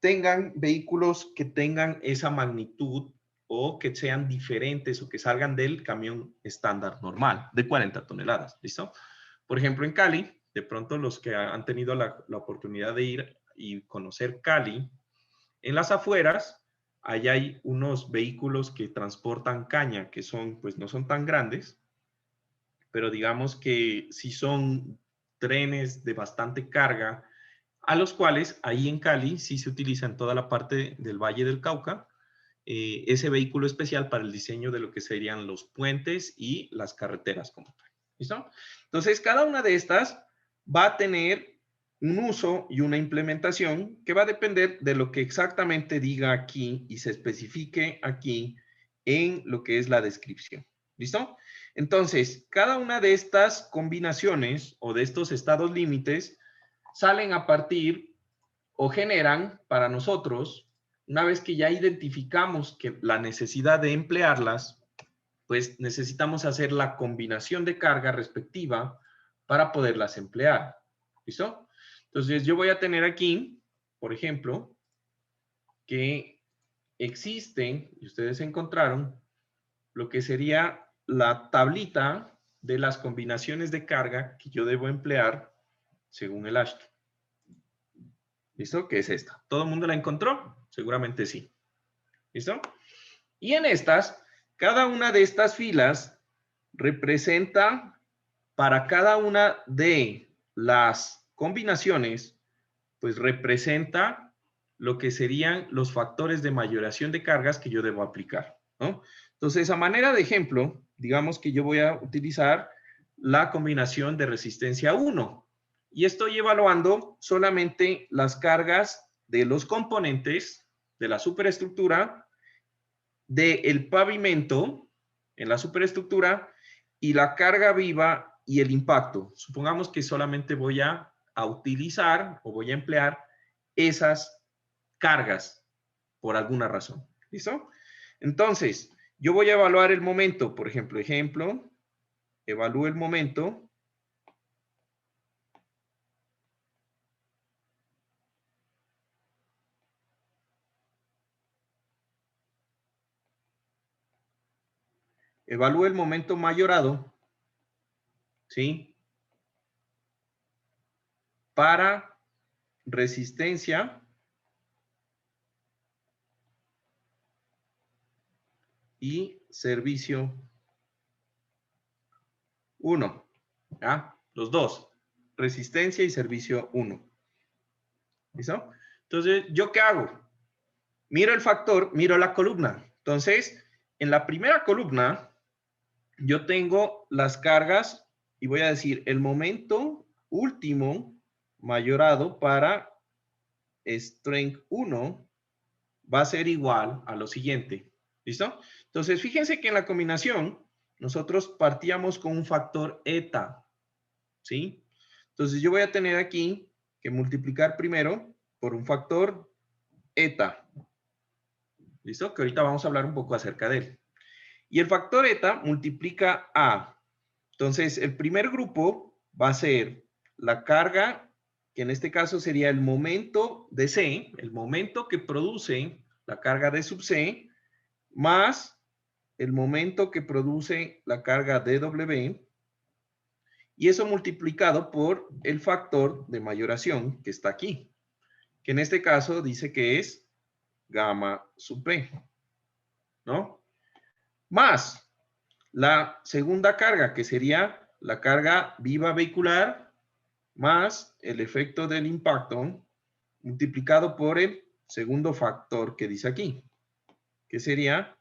tengan vehículos que tengan esa magnitud o que sean diferentes o que salgan del camión estándar normal de 40 toneladas. ¿Listo? Por ejemplo, en Cali, de pronto los que han tenido la oportunidad de ir y conocer Cali, en las afueras, allá hay unos vehículos que transportan caña, que son, pues no son tan grandes, pero digamos que sí son trenes de bastante carga, a los cuales ahí en Cali sí se utiliza en toda la parte del Valle del Cauca, ese vehículo especial para el diseño de lo que serían los puentes y las carreteras como tal. ¿Listo? Entonces, cada una de estas va a tener un uso y una implementación que va a depender de lo que exactamente diga aquí y se especifique aquí en lo que es la descripción. ¿Listo? Entonces, cada una de estas combinaciones o de estos estados límites salen a partir o generan para nosotros, una vez que ya identificamos que la necesidad de emplearlas, pues necesitamos hacer la combinación de carga respectiva para poderlas emplear. ¿Listo? Entonces yo voy a tener aquí, por ejemplo, que existen, y ustedes encontraron, lo que sería la tablita de las combinaciones de carga que yo debo emplear según el ASHTO. ¿Listo? ¿Qué es esta? ¿Todo el mundo la encontró? Seguramente sí. ¿Listo? Y en estas, cada una de estas filas representa para cada una de las combinaciones, pues representa lo que serían los factores de mayoración de cargas que yo debo aplicar, ¿no? Entonces, a manera de ejemplo, digamos que yo voy a utilizar la combinación de resistencia 1 y estoy evaluando solamente las cargas de los componentes de la superestructura, del pavimento en la superestructura y la carga viva y el impacto. Supongamos que solamente voy a utilizar o voy a emplear esas cargas por alguna razón. ¿Listo? Entonces, yo voy a evaluar el momento. Por ejemplo, evalúo el momento. Evalúo el momento mayorado, ¿sí? Para resistencia y servicio 1. ¿Ya? Los dos. Resistencia y servicio 1. ¿Listo? Entonces, ¿yo qué hago? Miro el factor, miro la columna. Entonces, en la primera columna, yo tengo las cargas y voy a decir el momento último mayorado para strength 1 va a ser igual a lo siguiente. ¿Listo? Entonces, fíjense que en la combinación nosotros partíamos con un factor eta. ¿Sí? Entonces, yo voy a tener aquí que multiplicar primero por un factor eta. ¿Listo? Que ahorita vamos a hablar un poco acerca de él. Y el factor eta multiplica a. Entonces, el primer grupo va a ser la carga, que en este caso sería el momento de C, el momento que produce la carga de sub C, más el momento que produce la carga de W, y eso multiplicado por el factor de mayoración que está aquí, que en este caso dice que es gamma sub P, ¿no? Más la segunda carga, que sería la carga viva vehicular, más el efecto del impacto, multiplicado por el segundo factor que dice aquí, que sería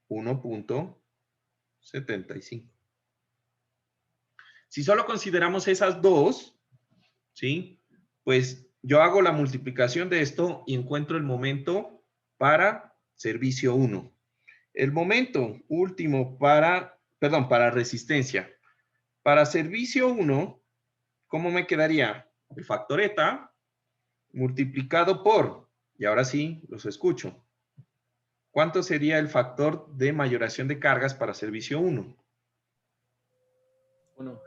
1.75. Si solo consideramos esas dos, ¿sí? Pues yo hago la multiplicación de esto y encuentro el momento para servicio 1. El momento último para resistencia. Para servicio 1, ¿cómo me quedaría? El factor eta multiplicado por, y ahora sí, los escucho. ¿Cuánto sería el factor de mayoración de cargas para servicio 1? 1.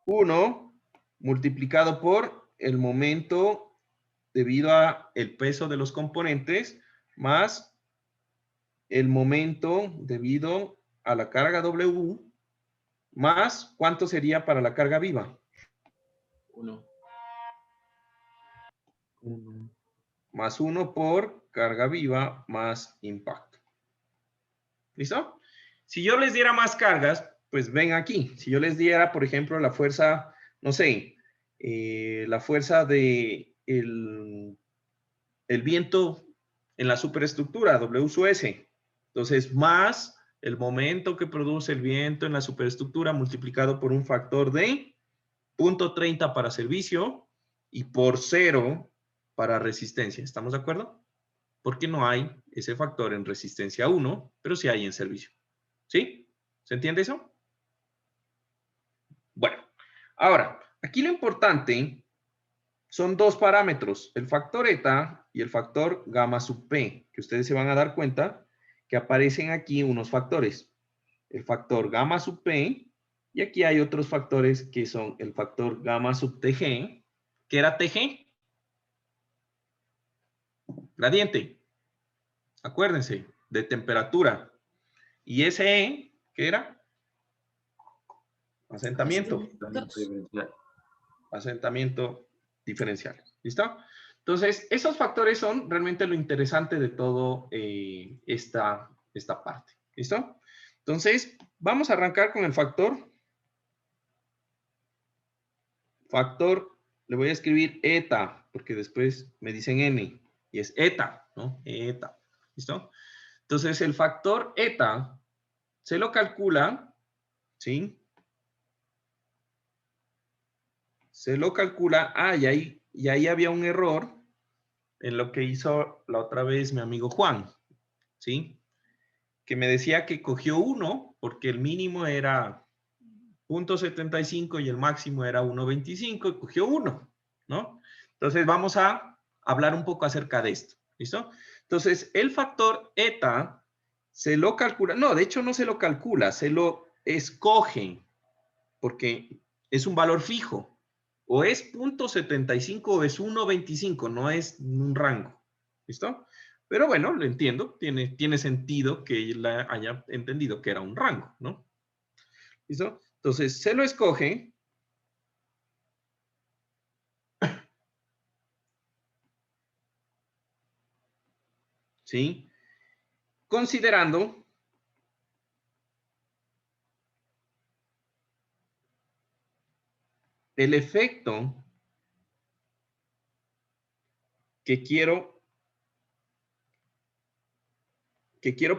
1 multiplicado por el momento debido a el peso de los componentes más el momento debido a la carga W más ¿cuánto sería para la carga viva? 1. Más 1 por carga viva más impacto. ¿Listo? Si yo les diera más cargas, pues ven aquí. Si yo les diera, por ejemplo, la fuerza, no sé, la fuerza de el viento en la superestructura, W sub S. Entonces, más el momento que produce el viento en la superestructura multiplicado por un factor de 0.30 para servicio y por 0 para resistencia. ¿Estamos de acuerdo? Porque no hay ese factor en resistencia 1, pero sí hay en servicio. ¿Sí? ¿Se entiende eso? Bueno, ahora, aquí lo importante son dos parámetros, el factor eta y el factor gamma sub P, que ustedes se van a dar cuenta que aparecen aquí unos factores. El factor gamma sub P, y aquí hay otros factores que son el factor gamma sub TG, que era TG, gradiente, acuérdense, de temperatura. Y SE, ¿qué era? Asentamiento. Asentamiento diferencial. ¿Listo? Entonces, esos factores son realmente lo interesante de todo esta parte. ¿Listo? Entonces, vamos a arrancar con el factor. Factor, le voy a escribir eta, porque después me dicen n, y es eta, ¿no? Eta. ¿Listo? Entonces, el factor eta se lo calcula, ¿sí? Se lo calcula, y ahí había un error en lo que hizo la otra vez mi amigo Juan, ¿sí? Que me decía que cogió 1 porque el mínimo era 0.75 y el máximo era 1.25 y cogió 1, ¿no? Entonces vamos a hablar un poco acerca de esto, ¿listo? Entonces el factor eta se lo calcula, no, de hecho no se lo calcula, se lo escogen porque es un valor fijo. O es 0.75 o es 1.25, no es un rango. ¿Listo? Pero bueno, lo entiendo. Tiene sentido que él haya entendido que era un rango, ¿no? ¿Listo? Entonces, se lo escoge. ¿Sí? Considerando el efecto que quiero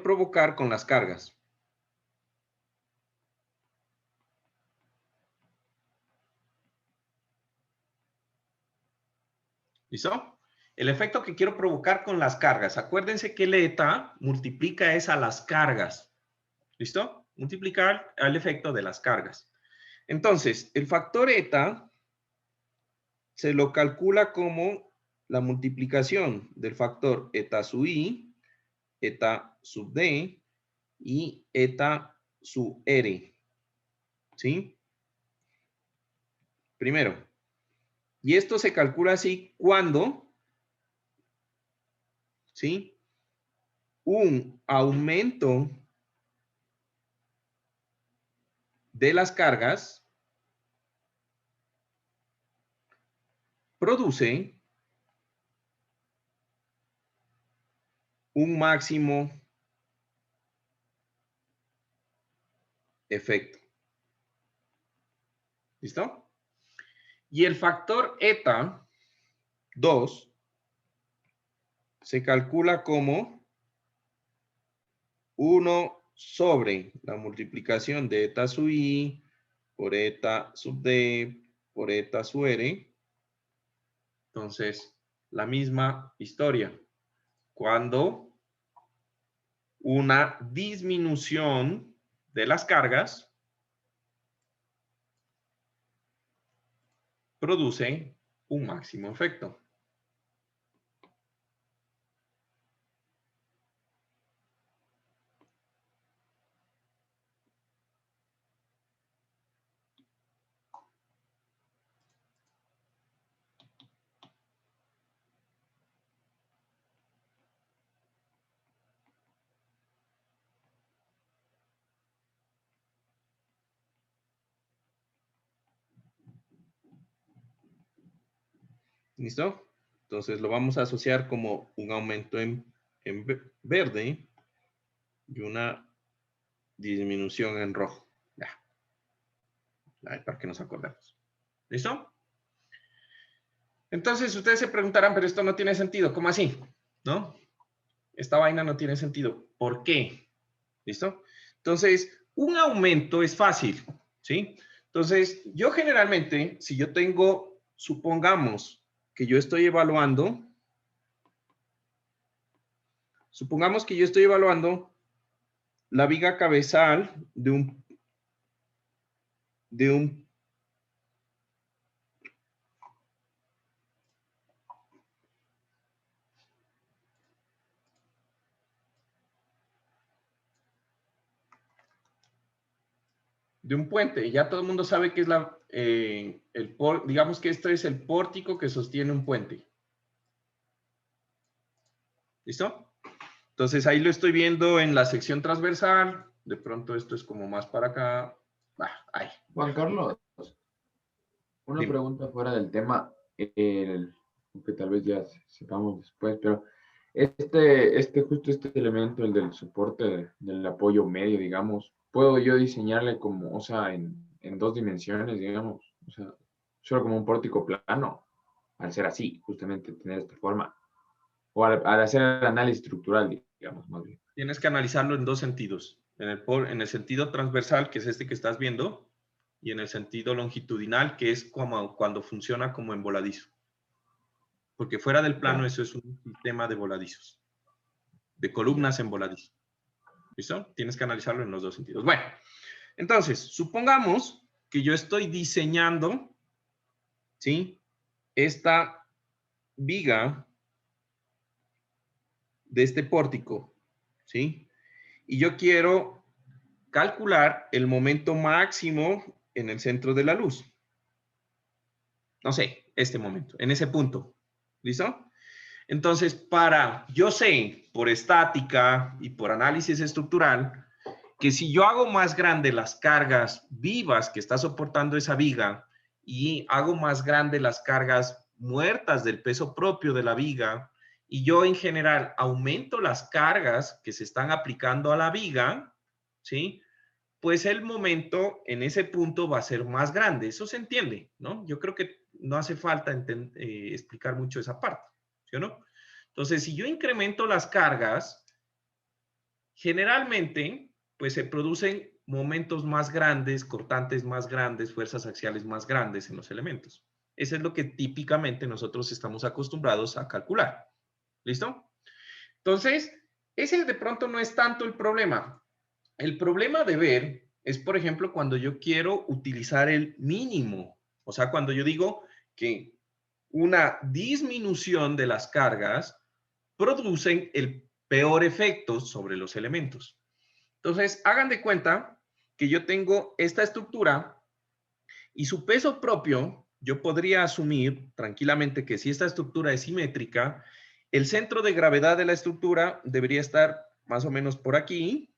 provocar con las cargas. ¿Listo? El efecto que quiero provocar con las cargas. Acuérdense que el eta multiplica es a las cargas. ¿Listo? Multiplicar al efecto de las cargas. Entonces, el factor eta se lo calcula como la multiplicación del factor eta sub i, eta sub d y eta sub r. ¿Sí? Primero. Y esto se calcula así cuando, ¿sí? Un aumento de las cargas produce un máximo efecto. ¿Listo? Y el factor eta 2 se calcula como 1 sobre la multiplicación de eta sub i por eta sub d por eta sub r. Entonces, la misma historia. Cuando una disminución de las cargas produce un máximo efecto. ¿Listo? Entonces lo vamos a asociar como un aumento en verde y una disminución en rojo. Ya. Para que nos acordemos. ¿Listo? Entonces ustedes se preguntarán, pero esto no tiene sentido. ¿Cómo así? ¿No? Esta vaina no tiene sentido. ¿Por qué? ¿Listo? Entonces, un aumento es fácil. ¿Sí? Entonces, yo generalmente, si yo tengo, supongamos que yo estoy evaluando, supongamos que yo estoy evaluando la viga cabezal de un puente. Ya todo el mundo sabe que es digamos que esto es el pórtico que sostiene un puente. ¿Listo? Entonces ahí lo estoy viendo en la sección transversal. De pronto esto es como más para acá. Ahí. Juan Carlos, una Dime. pregunta fuera del tema, que tal vez ya sepamos después, pero justo este elemento, el del soporte del apoyo medio, digamos, ¿puedo yo diseñarle como, o sea, en 2 dimensiones, digamos? O sea, solo como un pórtico plano, al ser así, justamente tener esta forma. O al hacer el análisis estructural, digamos, más bien. Tienes que analizarlo en 2 sentidos. En el sentido transversal, que es este que estás viendo, y en el sentido longitudinal, que es como cuando funciona como en voladizo. Porque fuera del plano eso es un sistema de voladizos. De columnas en voladizo. ¿Listo? Tienes que analizarlo en los 2 sentidos. Bueno, entonces, supongamos que yo estoy diseñando, ¿sí? Esta viga de este pórtico, ¿sí? Y yo quiero calcular el momento máximo en el centro de la luz. No sé, este momento, en ese punto. ¿Listo? Entonces, yo sé por estática y por análisis estructural que si yo hago más grande las cargas vivas que está soportando esa viga y hago más grande las cargas muertas del peso propio de la viga y yo en general aumento las cargas que se están aplicando a la viga, ¿sí? Pues el momento en ese punto va a ser más grande. Eso se entiende, ¿no? Yo creo que no hace falta explicar mucho esa parte, ¿sí o no? Entonces, si yo incremento las cargas, generalmente, pues se producen momentos más grandes, cortantes más grandes, fuerzas axiales más grandes en los elementos. Eso es lo que típicamente nosotros estamos acostumbrados a calcular. ¿Listo? Entonces, ese de pronto no es tanto el problema. El problema de ver es, por ejemplo, cuando yo quiero utilizar el mínimo. O sea, cuando yo digo que una disminución de las cargas producen el peor efecto sobre los elementos. Entonces, hagan de cuenta que yo tengo esta estructura y su peso propio, yo podría asumir tranquilamente que si esta estructura es simétrica, el centro de gravedad de la estructura debería estar más o menos por aquí,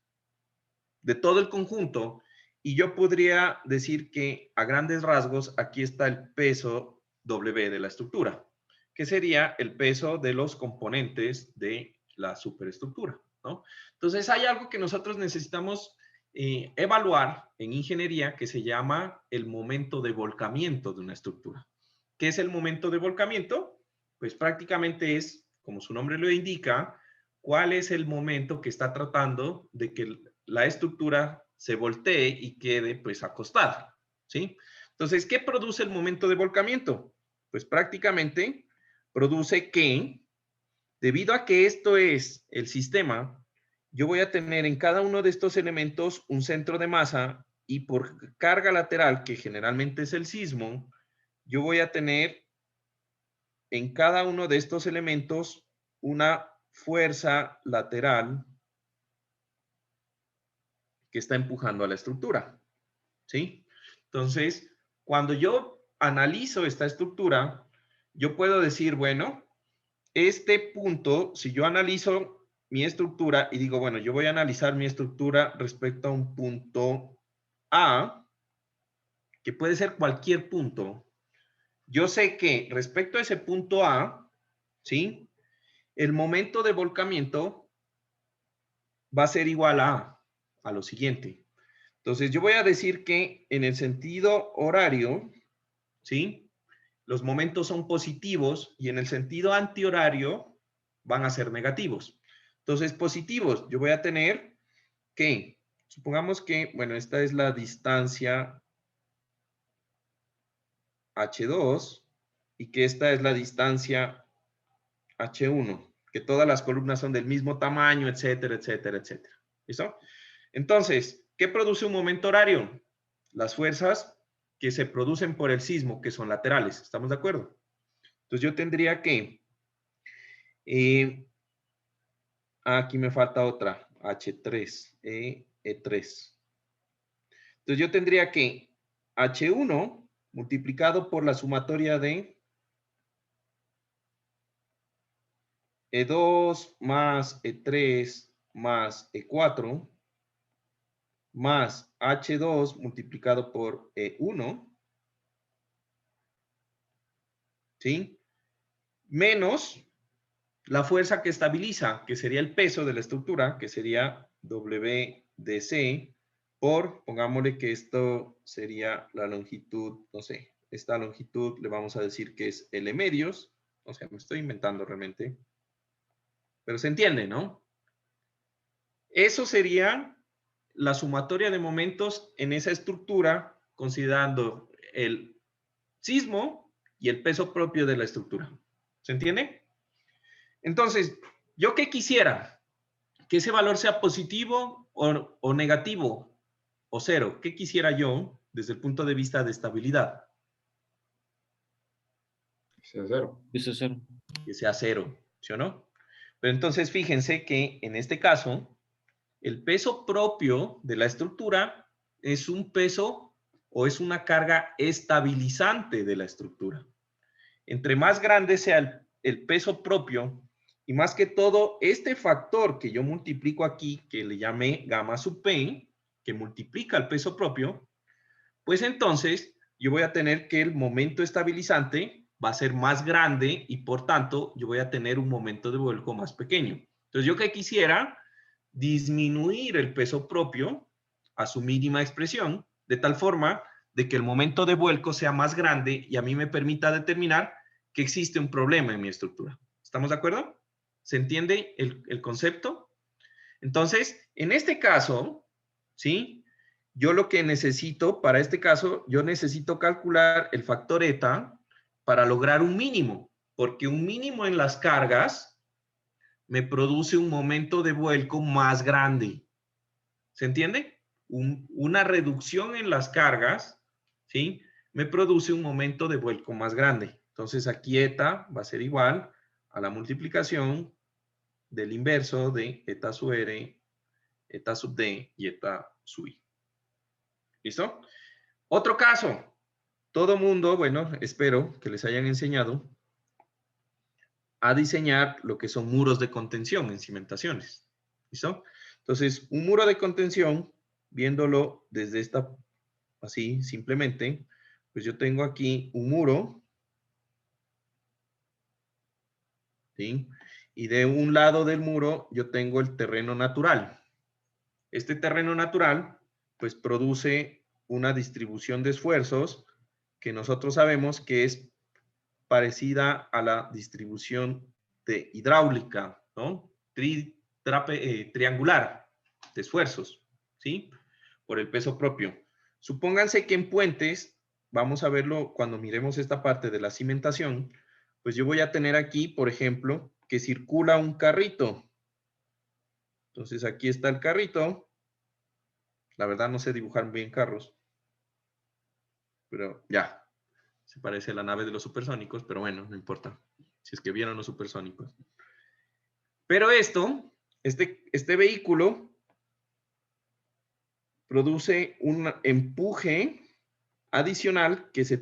de todo el conjunto, y yo podría decir que a grandes rasgos aquí está el peso W de la estructura, que sería el peso de los componentes de la superestructura, ¿no? Entonces hay algo que nosotros necesitamos evaluar en ingeniería que se llama el momento de volcamiento de una estructura. ¿Qué es el momento de volcamiento? Pues prácticamente es, como su nombre lo indica, cuál es el momento que está tratando de que la estructura se voltee y quede pues acostada, ¿sí? Entonces, ¿qué produce el momento de volcamiento? Pues prácticamente produce que, debido a que esto es el sistema, yo voy a tener en cada uno de estos elementos un centro de masa y por carga lateral, que generalmente es el sismo, yo voy a tener en cada uno de estos elementos una fuerza lateral que está empujando a la estructura, ¿sí? Entonces, cuando yo analizo esta estructura, yo puedo decir, bueno, este punto, si yo analizo mi estructura y digo, bueno, yo voy a analizar mi estructura respecto a un punto A, que puede ser cualquier punto, yo sé que respecto a ese punto A, ¿sí? El momento de volcamiento va a ser igual a lo siguiente. Entonces, yo voy a decir que en el sentido horario, ¿sí? Los momentos son positivos y en el sentido antihorario van a ser negativos. Entonces, positivos, yo voy a tener que, supongamos que, bueno, esta es la distancia H2 y que esta es la distancia H1, que todas las columnas son del mismo tamaño, etcétera, etcétera, etcétera. ¿Listo? Entonces, ¿qué produce un momento horario? Las fuerzas que se producen por el sismo, que son laterales. ¿Estamos de acuerdo? Entonces yo tendría que, aquí me falta otra, H3, E3. Entonces yo tendría que H1 multiplicado por la sumatoria de E2 más E3 más E4 más H2 multiplicado por E1, ¿sí? Menos la fuerza que estabiliza, que sería el peso de la estructura, que sería WDC, por, pongámosle que esto sería la longitud, no sé, esta longitud le vamos a decir que es L medios, o sea, me estoy inventando realmente, pero se entiende, ¿no? Eso sería la sumatoria de momentos en esa estructura, considerando el sismo y el peso propio de la estructura. ¿Se entiende? Entonces, ¿yo qué quisiera? Que ese valor sea positivo o negativo o cero. ¿Qué quisiera yo desde el punto de vista de estabilidad? sea cero. Eso es cero. Que sea cero, ¿sí o no? Pero entonces fíjense que en este caso, el peso propio de la estructura es un peso o es una carga estabilizante de la estructura. Entre más grande sea el peso propio, y más que todo, este factor que yo multiplico aquí, que le llamé gamma sub P, que multiplica el peso propio, pues entonces yo voy a tener que el momento estabilizante va a ser más grande y por tanto yo voy a tener un momento de vuelco más pequeño. Entonces yo que quisiera disminuir el peso propio a su mínima expresión, de tal forma de que el momento de vuelco sea más grande y a mí me permita determinar que existe un problema en mi estructura. ¿Estamos de acuerdo? ¿Se entiende el concepto? Entonces, en este caso, ¿sí? Yo lo que necesito, para este caso, yo necesito calcular el factor eta para lograr un mínimo, porque un mínimo en las cargas me produce un momento de vuelco más grande. ¿Se entiende? Una reducción en las cargas, ¿sí? Me produce un momento de vuelco más grande. Entonces aquí eta va a ser igual a la multiplicación del inverso de eta sub r, eta sub d y eta sub i. ¿Listo? Otro caso. Todo mundo, bueno, espero que les hayan enseñado a diseñar lo que son muros de contención en cimentaciones. ¿Listo? Entonces, un muro de contención, viéndolo desde esta, así, simplemente, pues yo tengo aquí un muro, ¿sí? Y de un lado del muro yo tengo el terreno natural. Este terreno natural, pues produce una distribución de esfuerzos que nosotros sabemos que es parecida a la distribución de hidráulica, ¿no? Triangular de esfuerzos, ¿sí? Por el peso propio. Supónganse que en puentes, vamos a verlo cuando miremos esta parte de la cimentación, pues yo voy a tener aquí, por ejemplo, que circula un carrito. Entonces aquí está el carrito. La verdad no sé dibujar bien carros, pero ya, se parece a la nave de los supersónicos, pero bueno, no importa, si es que vieron los supersónicos. Pero este vehículo produce un empuje adicional que se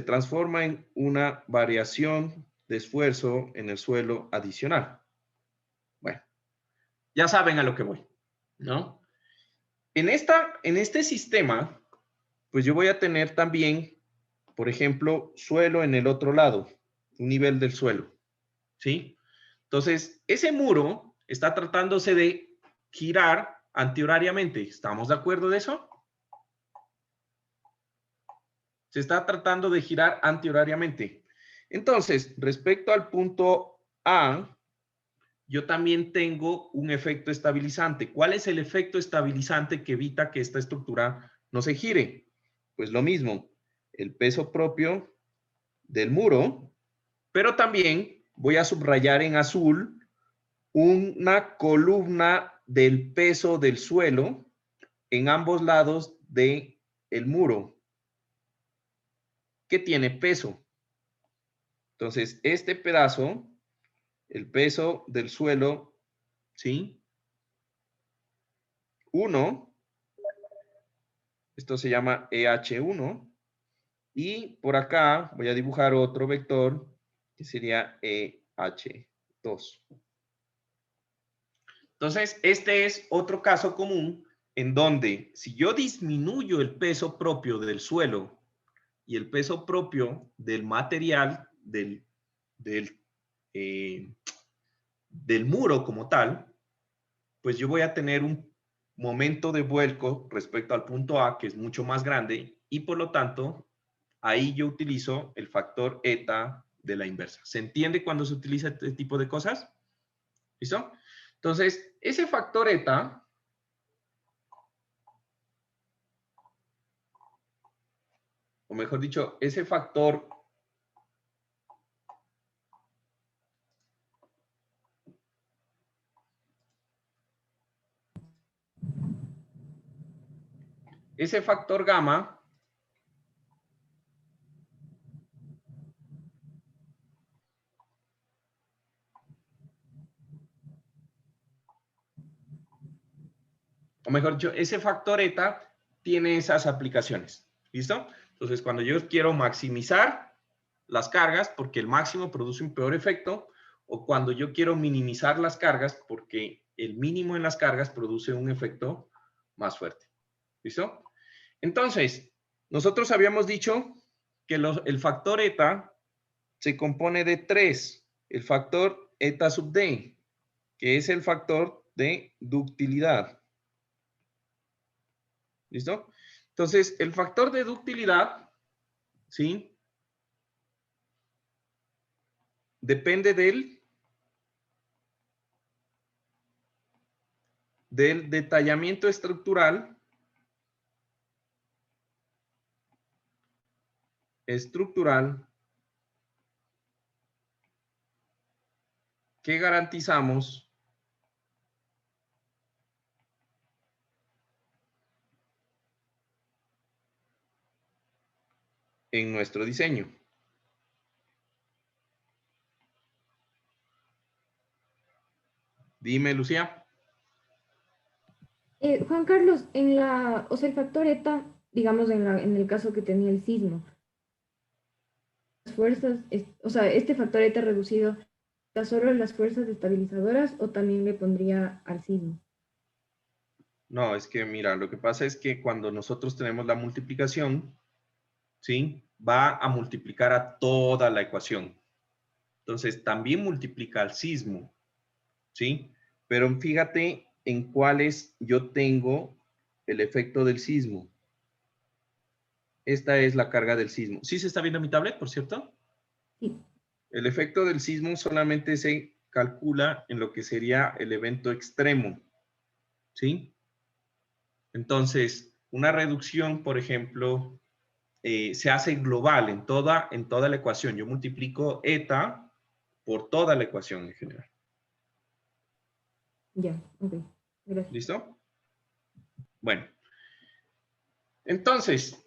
transforma en una variación de esfuerzo en el suelo adicional. Bueno, ya saben a lo que voy, ¿no? En este sistema, pues yo voy a tener también, por ejemplo, suelo en el otro lado, un nivel del suelo, ¿sí? Entonces, ese muro está tratándose de girar antihorariamente. ¿Estamos de acuerdo de eso? Se está tratando de girar antihorariamente. Entonces, respecto al punto A, yo también tengo un efecto estabilizante. ¿Cuál es el efecto estabilizante que evita que esta estructura no se gire? Pues lo mismo, el peso propio del muro, pero también voy a subrayar en azul una columna del peso del suelo en ambos lados del muro, que tiene peso. Entonces, este pedazo, el peso del suelo, ¿sí? 1, esto se llama EH1, y por acá voy a dibujar otro vector que sería EH2. Entonces, este es otro caso común en donde si yo disminuyo el peso propio del suelo y el peso propio del material del muro como tal, pues yo voy a tener un momento de vuelco respecto al punto A que es mucho más grande y por lo tanto ahí yo utilizo el factor eta de la inversa. ¿Se entiende cuando se utiliza este tipo de cosas? ¿Listo? Entonces, ese factor eta, o mejor dicho, ese factor gamma o mejor dicho, ese factor eta tiene esas aplicaciones. ¿Listo? Entonces, cuando yo quiero maximizar las cargas, porque el máximo produce un peor efecto, o cuando yo quiero minimizar las cargas, porque el mínimo en las cargas produce un efecto más fuerte. ¿Listo? Entonces, nosotros habíamos dicho que el factor eta se compone de 3. El factor eta sub d, que es el factor de ductilidad. ¿Listo? Entonces, el factor de ductilidad, ¿sí? Depende del detallamiento estructural que garantizamos en nuestro diseño. Dime, Lucía. Juan Carlos, o sea, el factor eta, digamos, en el caso que tenía el sismo, las fuerzas, o sea, este factor eta reducido, ¿está solo en las fuerzas estabilizadoras o también le pondría al sismo? No, es que mira, lo que pasa es que cuando nosotros tenemos la multiplicación, ¿sí? Va a multiplicar a toda la ecuación. Entonces, también multiplica al sismo, ¿sí? Pero fíjate en cuáles yo tengo el efecto del sismo. Esta es la carga del sismo. ¿Sí se está viendo mi tablet, por cierto? Sí. El efecto del sismo solamente se calcula en lo que sería el evento extremo, ¿sí? Entonces, una reducción, por ejemplo, se hace global en toda la ecuación. Yo multiplico eta por toda la ecuación en general. Ya, ok. Gracias. ¿Listo? Bueno. Entonces,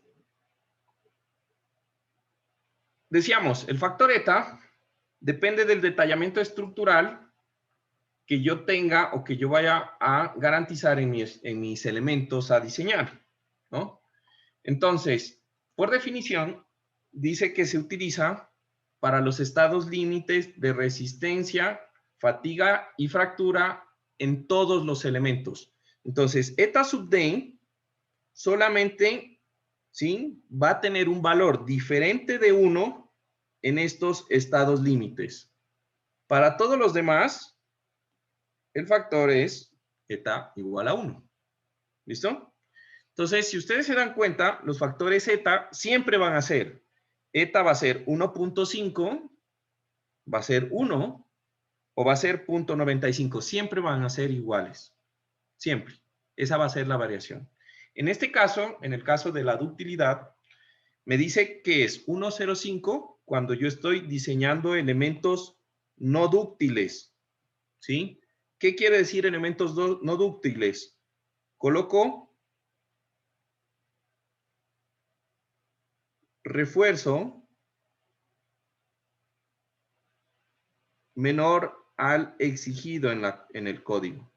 decíamos, el factor eta depende del detallamiento estructural que yo tenga o que yo vaya a garantizar en mis elementos a diseñar, ¿no? Entonces, por definición, dice que se utiliza para los estados límites de resistencia, fatiga y fractura en todos los elementos. Entonces, eta sub d solamente, ¿sí?, va a tener un valor diferente de 1 en estos estados límites. Para todos los demás, el factor es eta igual a 1. ¿Listo? Entonces, si ustedes se dan cuenta, los factores eta siempre van a ser, eta va a ser 1.5, va a ser 1, o va a ser 0.95. Siempre van a ser iguales. Siempre. Esa va a ser la variación. En este caso, en el caso de la ductilidad, me dice que es 1.05 cuando yo estoy diseñando elementos no dúctiles. ¿Sí? ¿Qué quiere decir elementos no dúctiles? Coloco refuerzo menor al exigido en el código.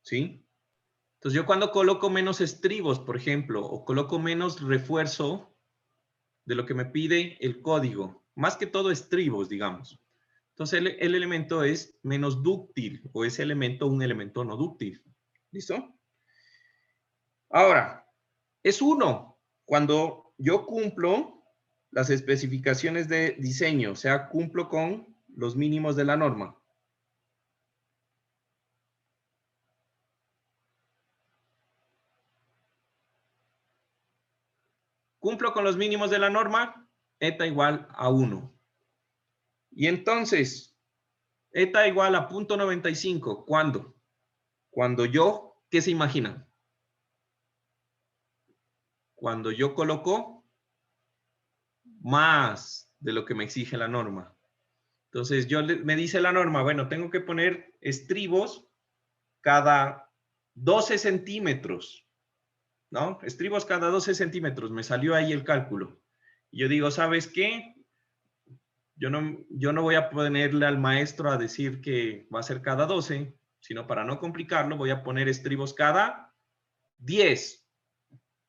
¿Sí? Entonces yo cuando coloco menos estribos, por ejemplo, o coloco menos refuerzo de lo que me pide el código, más que todo estribos, digamos. Entonces el elemento es menos dúctil, o ese elemento un elemento no dúctil. ¿Listo? Ahora, es 1 cuando yo cumplo las especificaciones de diseño, o sea, cumplo con los mínimos de la norma. Cumplo con los mínimos de la norma, eta igual a 1. Y entonces, eta igual a 0.95. ¿Cuándo? Cuando yo, ¿qué se imaginan? Cuando yo coloco más de lo que me exige la norma. Entonces, me dice la norma, bueno, tengo que poner estribos cada 12 centímetros, ¿no? Estribos cada 12 centímetros, me salió ahí el cálculo. Y yo digo, ¿sabes qué? Yo no voy a ponerle al maestro a decir que va a ser cada 12, sino para no complicarlo, voy a poner estribos cada 10.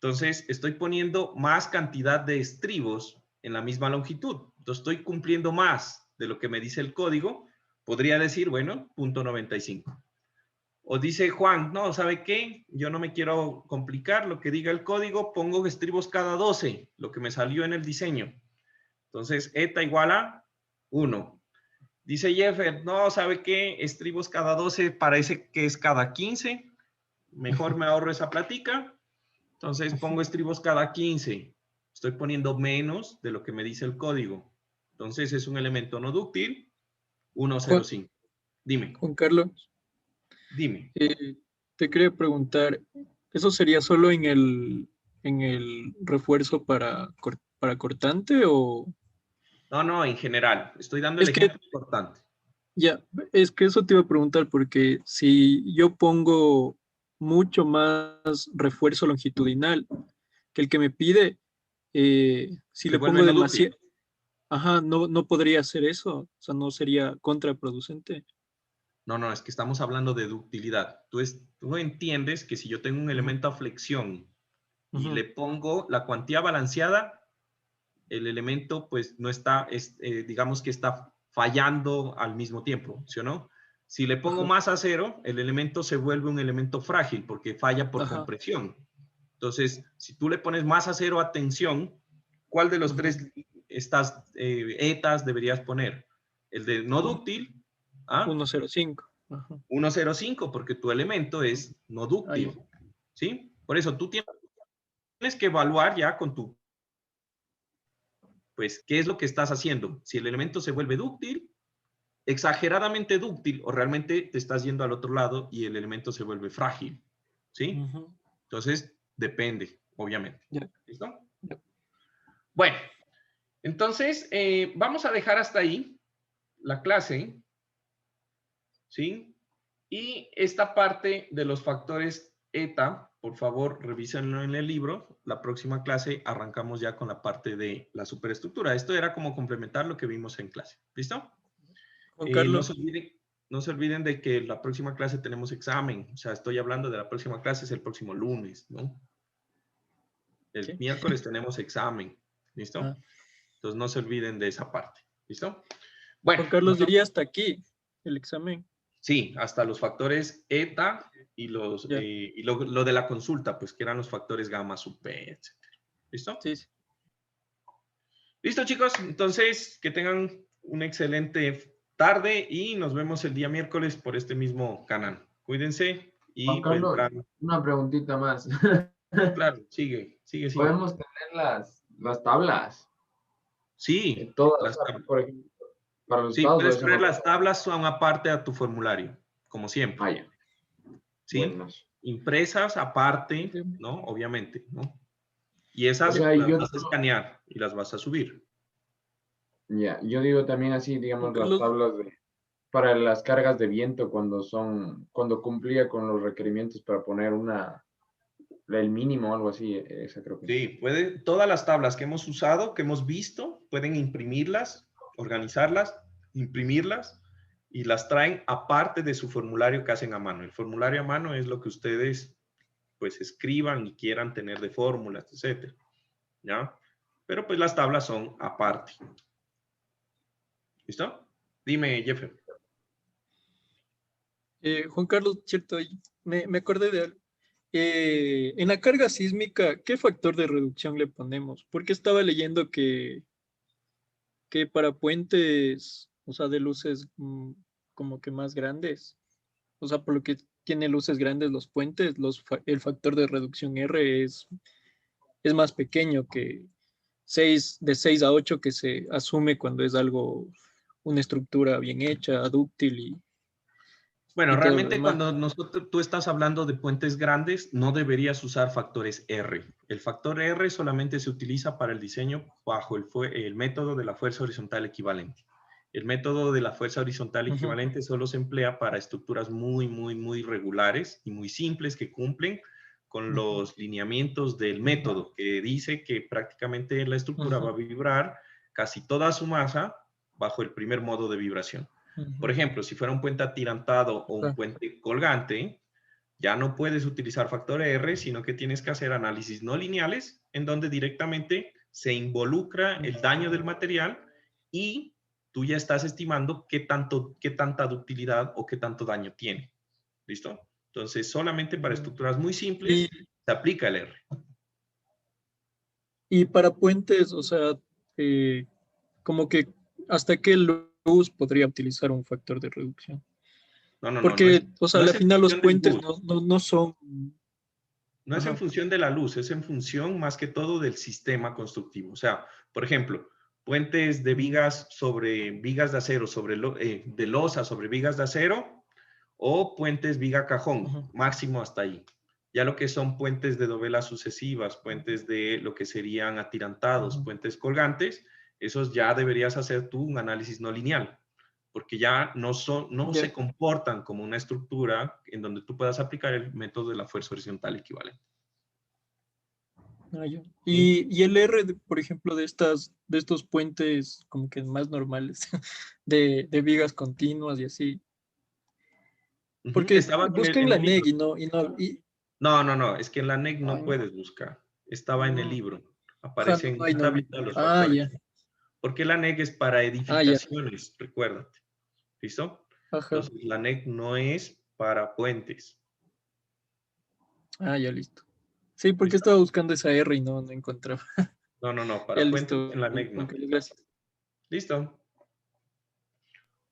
Entonces, estoy poniendo más cantidad de estribos en la misma longitud. Entonces, estoy cumpliendo más de lo que me dice el código. Podría decir, bueno, 0.95. O dice Juan, no, ¿sabe qué? Yo no me quiero complicar lo que diga el código, pongo estribos cada 12, lo que me salió en el diseño. Entonces, eta igual a 1. Dice Jeffer, no, ¿sabe qué? Estribos cada 12 parece que es cada 15. Mejor me ahorro esa plática. Entonces, pongo estribos cada 15. Estoy poniendo menos de lo que me dice el código. Entonces, es un elemento no dúctil, 1.05. Dime. Juan Carlos, Dime. te quería preguntar, ¿eso sería solo en el refuerzo para cortante o...? No, en general. Estoy dando el Es que, ejemplo importante. ya, es que eso te iba a preguntar, porque si yo pongo mucho más refuerzo longitudinal que el que me pide, si Se le vuelve pongo no dúctil. demasiado, ajá, no podría hacer eso, o sea, no sería contraproducente. No, es que estamos hablando de ductilidad. Tú entiendes que si yo tengo un elemento a flexión y Ujú. le pongo la cuantía balanceada, el elemento pues no está, digamos que está fallando al mismo tiempo, ¿sí o no? Si le pongo Ajá. masa cero, el elemento se vuelve un elemento frágil porque falla por Ajá. compresión. Entonces, si tú le pones masa cero a tensión, ¿cuál de los Ujú. tres estas etas deberías poner? ¿El de no dúctil? ¿Ah? 1.05. Ajá. 1,05 porque tu elemento es no Ah, ya. dúctil, ¿sí? Por eso tú tienes que evaluar ya con tu, pues, ¿qué es lo que estás haciendo? Si el elemento se vuelve dúctil, exageradamente dúctil, o realmente te estás yendo al otro lado y el elemento se vuelve frágil, ¿sí? Ujú. Entonces, depende, obviamente. Ya. ¿Listo? Ya. Bueno, entonces, vamos a dejar hasta ahí la clase, ¿sí? Y esta parte de los factores eta, por favor, revísenlo en el libro. La próxima clase arrancamos ya con la parte de la superestructura. Esto era como complementar lo que vimos en clase. ¿Listo? Juan No Carlos, se olviden, no se olviden de que la próxima clase tenemos examen. O sea, estoy hablando de la próxima clase, es el próximo lunes, ¿no? El ¿qué? miércoles tenemos examen. Ah, ¿Listo? Entonces no se olviden de esa parte. ¿Listo? Bueno, Juan Carlos nos diría hasta aquí el examen. sí, hasta los factores eta y, Ya. y lo de la consulta, pues que eran los factores gamma, sub P, etc. ¿Listo? Sí, sí. Listo, chicos. Entonces, que tengan una excelente tarde y nos vemos el día miércoles por este mismo canal. Cuídense Juan y Carlos, vendrán. una preguntita más. Claro, sigue. Podemos tener las tablas, Sí, todas, o las sea, tablas. por ejemplo, para los Sí, estados, o puedes eso traer no las pasa. tablas, son aparte a tu formulario, como siempre. Ah, ya. ¿Sí? Buenos. Impresas aparte, ¿no? Obviamente, ¿no? Y O esas sea, las yo vas a digo, escanear y las vas a subir. ya, yo digo también así, Juan digamos, las Carlos, tablas para las cargas de viento cuando cumplía con los requerimientos para poner el mínimo o algo así, esa creo que. Sí, todas las tablas que hemos usado, que hemos visto, pueden imprimirlas, organizarlas, imprimirlas y las traen aparte de su formulario que hacen a mano. El formulario a mano es lo que ustedes pues escriban y quieran tener de fórmulas, etcétera, ¿ya? Pero pues las tablas son aparte. ¿Listo? Dime, Jeff. Juan Carlos, cierto, me acordé de algo. En la carga sísmica, ¿qué factor de reducción le ponemos? Porque estaba leyendo que para puentes, o sea, de luces como que más grandes, o sea, por lo que tiene luces grandes los puentes, el factor de reducción R es más pequeño que de 6 a 8 que se asume cuando es algo, una estructura bien hecha, dúctil Bueno, y todo lo realmente demás. cuando tú estás hablando de puentes grandes, no deberías usar factores R. El factor R solamente se utiliza para el diseño bajo el método de la fuerza horizontal equivalente. El método de la fuerza horizontal Ujú. equivalente solo se emplea para estructuras muy regulares y muy simples que cumplen con Ujú. los lineamientos del método, que dice que prácticamente la estructura va a Ujú. vibrar casi toda su masa bajo el primer modo de vibración. Por Ujú. ejemplo, si fuera un puente atirantado o un Ah, puente colgante, ya no puedes utilizar factor R, sino que tienes que hacer análisis no lineales, en donde directamente se involucra el daño del material y tú ya estás estimando qué tanta ductilidad o qué tanto daño tiene. ¿Listo? Entonces, solamente para estructuras muy Y, simples se aplica el R. y para puentes, o sea, como que hasta qué luz podría utilizar un factor de reducción. No es, Porque, o sea, no al es en final los función del puentes luz. no son... No es en Ajá. función de la luz, es en función más que todo del sistema constructivo. O sea, por ejemplo, puentes de vigas sobre vigas de acero, de losa sobre vigas de acero, o puentes viga cajón, Ujú. máximo hasta ahí. Ya lo que son puentes de dovelas sucesivas, puentes de lo que serían atirantados, Ujú. puentes colgantes, esos ya deberías hacer tú un análisis no lineal, porque ya no se Ya. comportan como una estructura en donde tú puedas aplicar el método de la fuerza horizontal equivalente. Ah, ya. Y el R, por ejemplo, de estos puentes como que más normales, de vigas continuas y así. Ujú, Porque estaba busca en en la el libro. NEG y No, es que en la NEC no ay, puedes buscar. Estaba en el no, libro. ajá, Aparece en no hay, cada no. vida los Ah, factores. ya, Porque la NEC es para ah, ya, edificaciones, recuérdate. ¿Listo? ajá, Entonces, la NEC no es para puentes. ah, ya, listo. Sí, porque ¿Listo? estaba buscando esa R y no encontraba. No, Ya, para puentes listo, en la NEC Juan no. Carlos, gracias. ¿Listo?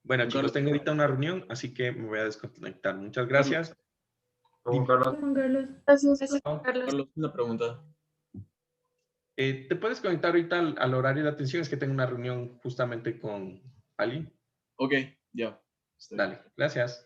Bueno, Juan chicos, Carlos, tengo ahorita una reunión, así que me voy a desconectar. Muchas Carlos, gracias. Juan Dime. Carlos. Juan Carlos. Gracias, Chao. Carlos. Carlos, una pregunta. ¿Te puedes conectar ahorita al horario de atención? Es que tengo una reunión justamente con alguien. Ok, ya. Está bien. Dale, gracias.